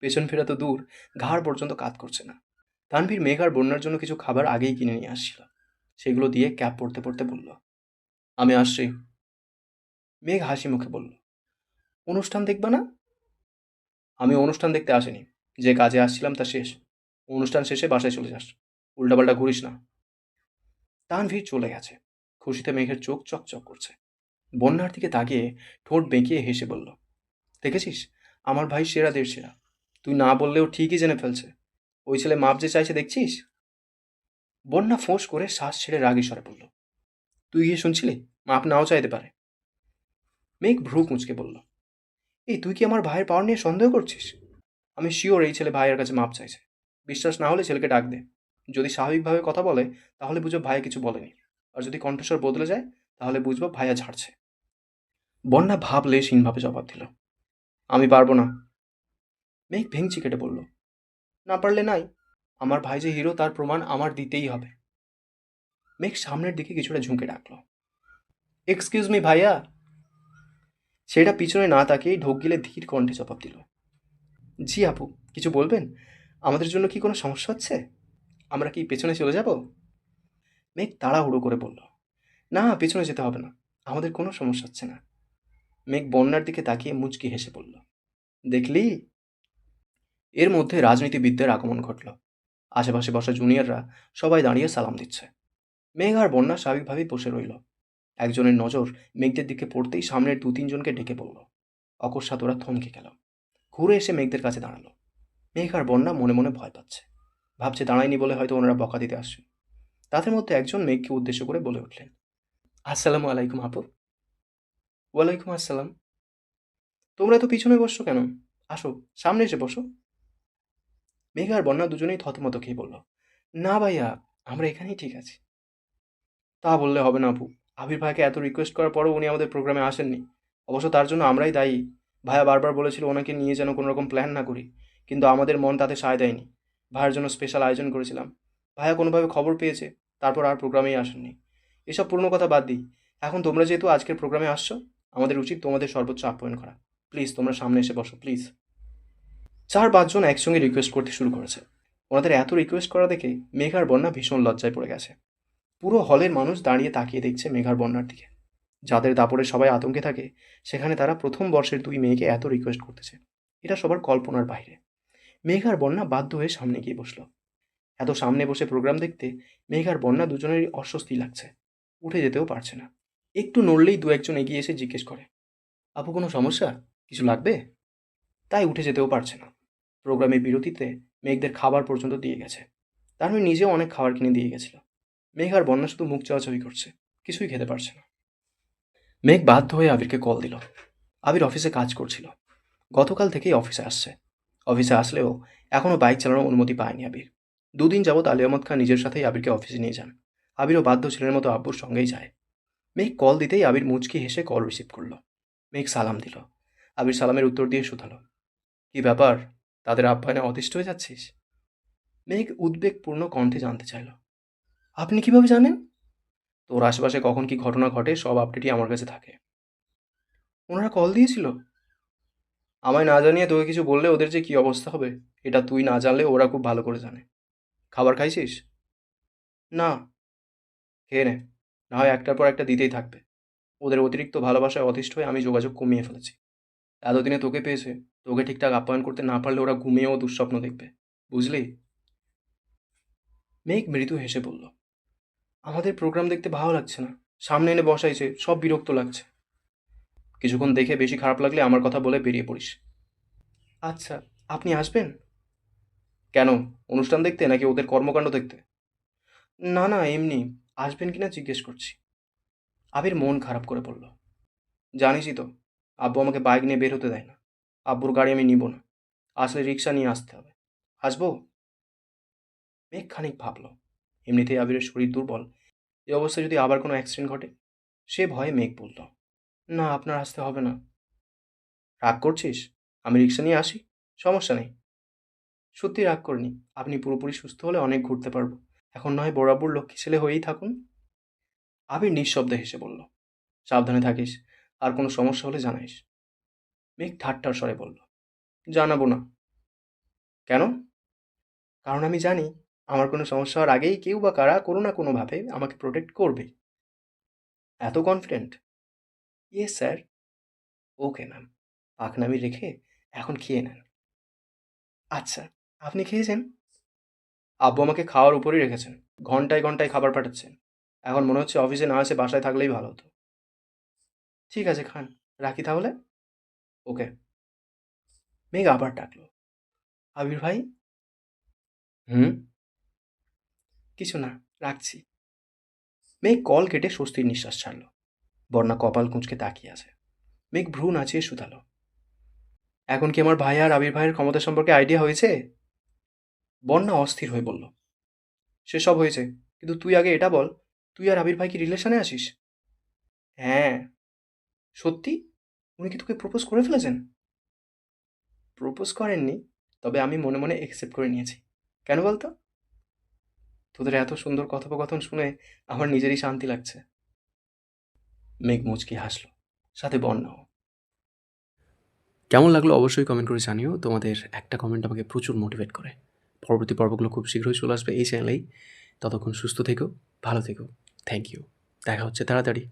পেছন ফেরা তো দূর, ঘাড় পর্যন্ত কাত করছে না। তানভীর মেঘ আর বন্যার জন্য কিছু খাবার আগেই কিনে নিয়ে আসছিল। সেগুলো দিয়ে ক্যাপ পরতে পরতে বলল, আমি আসছি। মেঘ হাসি মুখে বলল, অনুষ্ঠান দেখবা না? আমি অনুষ্ঠান দেখতে আসিনি। যে কাজে আসছিলাম তা শেষ। অনুষ্ঠান শেষে বাসায় চলে যাস। উল্টাপাল্টা ঘুরিস না। তানভীর চলে গেছে। খুশিতে মেঘের চোখ চকচক করছে। বন্যার দিকে তাকিয়ে ঠোঁট বেঁকিয়ে হেসে বলল, দেখেছিস, আমার ভাই সেরাদের সেরা। তুই না বললেও ঠিকই জেনে ফেলছে। ওই ছেলে মাপ যে চাইছে দেখছিস? বন্যা ফোঁস করে শ্বাস ছেড়ে রাগী স্বরে বলল, তুই গিয়ে শুনছিলি? মাপ নাও চাইতে পারে। মেঘ ভ্রু কুঁচকে বলল, এই তুই কি আমার ভাইয়ের পাওয়ার নিয়ে সন্দেহ করছিস? আমি শিওর এই ছেলে ভাইয়ের কাছে মাপ চাইছে। বিশ্বাস না হলে ছেলেকে ডাক দে। যদি স্বাভাবিকভাবে কথা বলে তাহলে বুঝো ভাইয়া কিছু বলেনি। আর যদি কণ্ঠস্বর বদলে যায় তাহলে বুঝবো ভাইয়া ঝাড়ছে। বন্যা ভাবলেশহীনভাবে জবাব দিল, আমি পারবো না। মেঘ ভেঙচি কেটে বলল, না পারলে নাই। আমার ভাই যে হিরো তার প্রমাণ আমার দিতেই হবে। মেঘ সামনের দিকে কিছুটা ঝুঁকে ডাকলো, এক্সকিউজ মি ভাইয়া। সেটা পিছনে না তাকিয়েই ঢোক গিলে ধীর কণ্ঠে জবাব দিল, জি আপু, কিছু বলবেন? আমাদের জন্য কি কোনো সমস্যা হচ্ছে? আমরা কি পেছনে চলে যাব? মেঘ তাড়াহুড়ো করে বলল, না পেছনে যেতে হবে না, আমাদের কোনো সমস্যা হচ্ছে না। মেঘ বন্যার দিকে তাকিয়ে মুচকি হেসে বলল, দেখলি? এর মধ্যে রাজনীতিবিদদের আগমন ঘটল। আশেপাশে বসা জুনিয়ররা সবাই দাঁড়িয়ে সালাম দিচ্ছে। মেঘ আর বন্যা স্বাভাবিকভাবেই বসে রইল। একজনের নজর মেঘদের দিকে পড়তেই সামনের দু তিনজনকে ডেকে বলল। অকস্মাৎ ওরা থমকে গেল। ঘুরে এসে মেঘদের কাছে দাঁড়ালো। মেঘ আর বন্যা মনে মনে ভয় পাচ্ছে। ভাবছে দাঁড়ায়নি বলে হয়তো ওনারা বকা দিতে আসছে। তাদের মধ্যে একজন মেঘকে উদ্দেশ্য করে বলে উঠলেন, আসসালামু আলাইকুম আপু। ওয়ালাইকুম আসসালাম। তোমরা তো পিছনে বসছো কেন? আসো, সামনে এসে বসো। মেঘ আর বন্যা দুজনেই থতমত খেয়ে বলল, না ভাইয়া, আমরা এখানেই ঠিক আছি। তা বললে হবে না আপু। আবির ভাইকে এত রিকোয়েস্ট করার পরও উনি আমাদের প্রোগ্রামে আসেননি। অবশ্য তার জন্য আমরাই দায়ী। ভাইয়া বারবার বলেছিল ওনাকে নিয়ে যেন কোনো রকম প্ল্যান না করি, কিন্তু আমাদের মন তাতে সায় দেয়নি। ভাইয়ের জন্য স্পেশাল আয়োজন করেছিলাম। ভাইয়া কোনোভাবে খবর পেয়েছে, তারপর আর প্রোগ্রামেই আসেননি। এসব পুরনো কথা বাদ দিই। এখন তোমরা যেহেতু আজকের প্রোগ্রামে আসছো, আমাদের উচিত তোমাদের সর্বোচ্চ আপ্যায়ন করা। প্লিজ তোমরা সামনে এসে বসো, প্লিজ। চার পাঁচজন একসঙ্গে রিকোয়েস্ট করতে শুরু করেছে। ওনাদের এত রিকোয়েস্ট করা দেখে মেঘ আর বন্যা ভীষণ লজ্জায় পড়ে গেছে। পুরো হলের মানুষ দাঁড়িয়ে তাকিয়ে দেখছে মেঘার বন্যার দিকে। যাদের দাপটে সবাই আতঙ্কে থাকে, সেখানে তারা প্রথম বর্ষের দুই মেয়েকে এত রিকোয়েস্ট করতেছে। এটা সবার কল্পনার বাইরে। মেঘার বন্যা বাধ্য হয়ে সামনে গিয়ে বসলো। এত সামনে বসে প্রোগ্রাম দেখতে মেঘার বন্যা দুজনেরই অস্বস্তি লাগছে। উঠে যেতেও পারছে না। একটু নড়লেই দু একজন এগিয়ে এসে জিজ্ঞেস করে, আপু কোনো সমস্যা? কিছু লাগবে? তাই উঠে যেতেও পারছে না। প্রোগ্রামের বিরতিতে মেঘদের খাবার পর্যন্ত দিয়ে গেছে। তানভীর নিজেও অনেক খাবার কিনে দিয়ে গেছিল। মেঘ আর বন্যা শুধু মুখ চাওয়াচাওয়ি করছে, কিছুই খেতে পারছে না। মেঘ বাধ্য হয়ে আবিরকে কল দিল। আবির অফিসে কাজ করছিল। গতকাল থেকেই অফিসে আসছে। অফিসে আসলেও এখনও বাইক চালানোর অনুমতি পায়নি আবির। দুদিন যাবৎ আলী আহমদ খান নিজের সাথেই আবিরকে অফিসে নিয়ে যান। আবিরও বাধ্য ছেলের মতো আব্বুর সঙ্গেই যায়। মেঘ কল দিতেই আবির মুচকি হেসে কল রিসিভ করলো। মেঘ সালাম দিল। আবির সালামের উত্তর দিয়ে শুধালো, কি ব্যাপার, তাদের আপ্যায়নে অতিষ্ঠ হয়ে যাচ্ছিস? মেঘ উদ্বেগপূর্ণ কণ্ঠে জানতে চাইল, আপনি কিভাবে জানেন? তোর আশেপাশে কখন কি ঘটনা ঘটে সব আপডেটই আমার কাছে থাকে। ওনারা কল দিয়েছিল? আমায় না জানিয়ে তোকে কিছু বললে ওদের যে কী অবস্থা হবে, এটা তুই না জানলে ওরা খুব ভালো করে জানে। খাবার খাইছিস? না। খেয়ে নে, না হয় একটার পর একটা দিতেই থাকবে। ওদের অতিরিক্ত ভালোবাসায় অতিষ্ঠ হয়ে আমি যোগাযোগ কমিয়ে ফেলেছি। এতদিনে তোকে পেয়েছে, তোকে ঠিকঠাক আপ্যায়ন করতে না পারলে ওরা ঘুমিয়েও দুঃস্বপ্ন দেখবে, বুঝলি? মেঘ মৃদু হেসে বলল, আমাদের প্রোগ্রাম দেখতে ভালো লাগছে না। সামনে এনে বসাইছে, সব বিরক্ত লাগছে। কিছুক্ষণ দেখে বেশি খারাপ লাগলে আমার কথা বলে বেরিয়ে পড়িস। আচ্ছা, আপনি আসবেন? কেন? অনুষ্ঠান দেখতে নাকি ওদের কর্মকাণ্ড দেখতে? না না, এমনি। আসবেন কিনা জিজ্ঞেস করছি। আবির মন খারাপ করে বলল, জানিসই তো, আব্বু আমাকে বাইক নিয়ে বের হতে দেয় না। আব্বুর গাড়ি আমি নিব না, আসলে রিক্সা নিয়ে আসতে হবে। আসবো? মেঘ খানিক ভাবল। এমনিতেই আবিরের শরীর দুর্বল, এই অবস্থায় যদি আবার কোনো অ্যাক্সিডেন্ট ঘটে। সে ভয়ে মেঘ বলল, না আপনার আসতে হবে না। রাগ করছিস? আমি রিক্সা নিয়ে আসি, সমস্যা নেই। সত্যি রাগ করিনি, আপনি পুরোপুরি সুস্থ হলে অনেক ঘুরতে পারবো। এখন নয় বরাবর লক্ষ্মী ছেলে হয়েই থাকুন। আবির নিঃশব্দে হেসে বলল, সাবধানে থাকিস, আর কোনো সমস্যা হলে জানাইস। মেঘ ঠাট্টার স্বরে বলল, জানাবো না। কেন? কারণ আমি জানি আমার কোনো সমস্যা হওয়ার আগেই কেউ বা কারা কোনো না কোনোভাবে আমাকে প্রোটেক্ট করবে। এত confident? Yes sir. Okay ma'am, পাকনামি রেখে এখন খেয়ে নেন। আচ্ছা, আপনি খেয়েছেন? আব্বু আমাকে খাওয়ার উপরেই রেখেছেন, ঘন্টায় ঘন্টায় খাবার পাঠাচ্ছেন। এখন মনে হচ্ছে অফিসে না এসে বাসায় থাকলেই ভালো হতো। ঠিক আছে খান, রাখি তাহলে। ওকে। মেঘ আবার ডাকলো, আবির ভাই। হুম? কিছু না, রাখছি। মেঘ কল কেটে স্বস্তির নিঃশ্বাস ছাড়ল। বন্যা কপাল কুঁচকে তাকিয়ে আছে। মেঘ ভ্রু নাচিয়ে শুধালো, এখন কি আমার ভাই আর আবির ভাইয়ের ক্ষমতা সম্পর্কে আইডিয়া হয়েছে? বন্যা অস্থির হয়ে বলল, সেসব হয়েছে, কিন্তু তুই আগে এটা বল, তুই আর আবির ভাই কি রিলেশনে আছিস? হ্যাঁ। সত্যি? উনি কি তোকে প্রপোজ করে ফেলেছেন? প্রপোজ করেননি, তবে আমি মনে মনে একসেপ্ট করে নিয়েছি। কেন বলতো? তোদের এত সুন্দর কথোপকথন শুনে আমার নিজেরই শান্তি লাগছে। মেঘ মুচকি হাসলো, সাথে বন্যাও। কেমন লাগলো অবশ্যই কমেন্ট করে জানিও। তোমাদের একটা কমেন্ট আমাকে প্রচুর মোটিভেট করে। পরবর্তী পর্বগুলো খুব শীঘ্রই চলে আসবে এই চ্যানেলেই। ততক্ষণ সুস্থ থেকো, ভালো থেকো। Thank you. দেখা হচ্ছে তাড়াতাড়ি।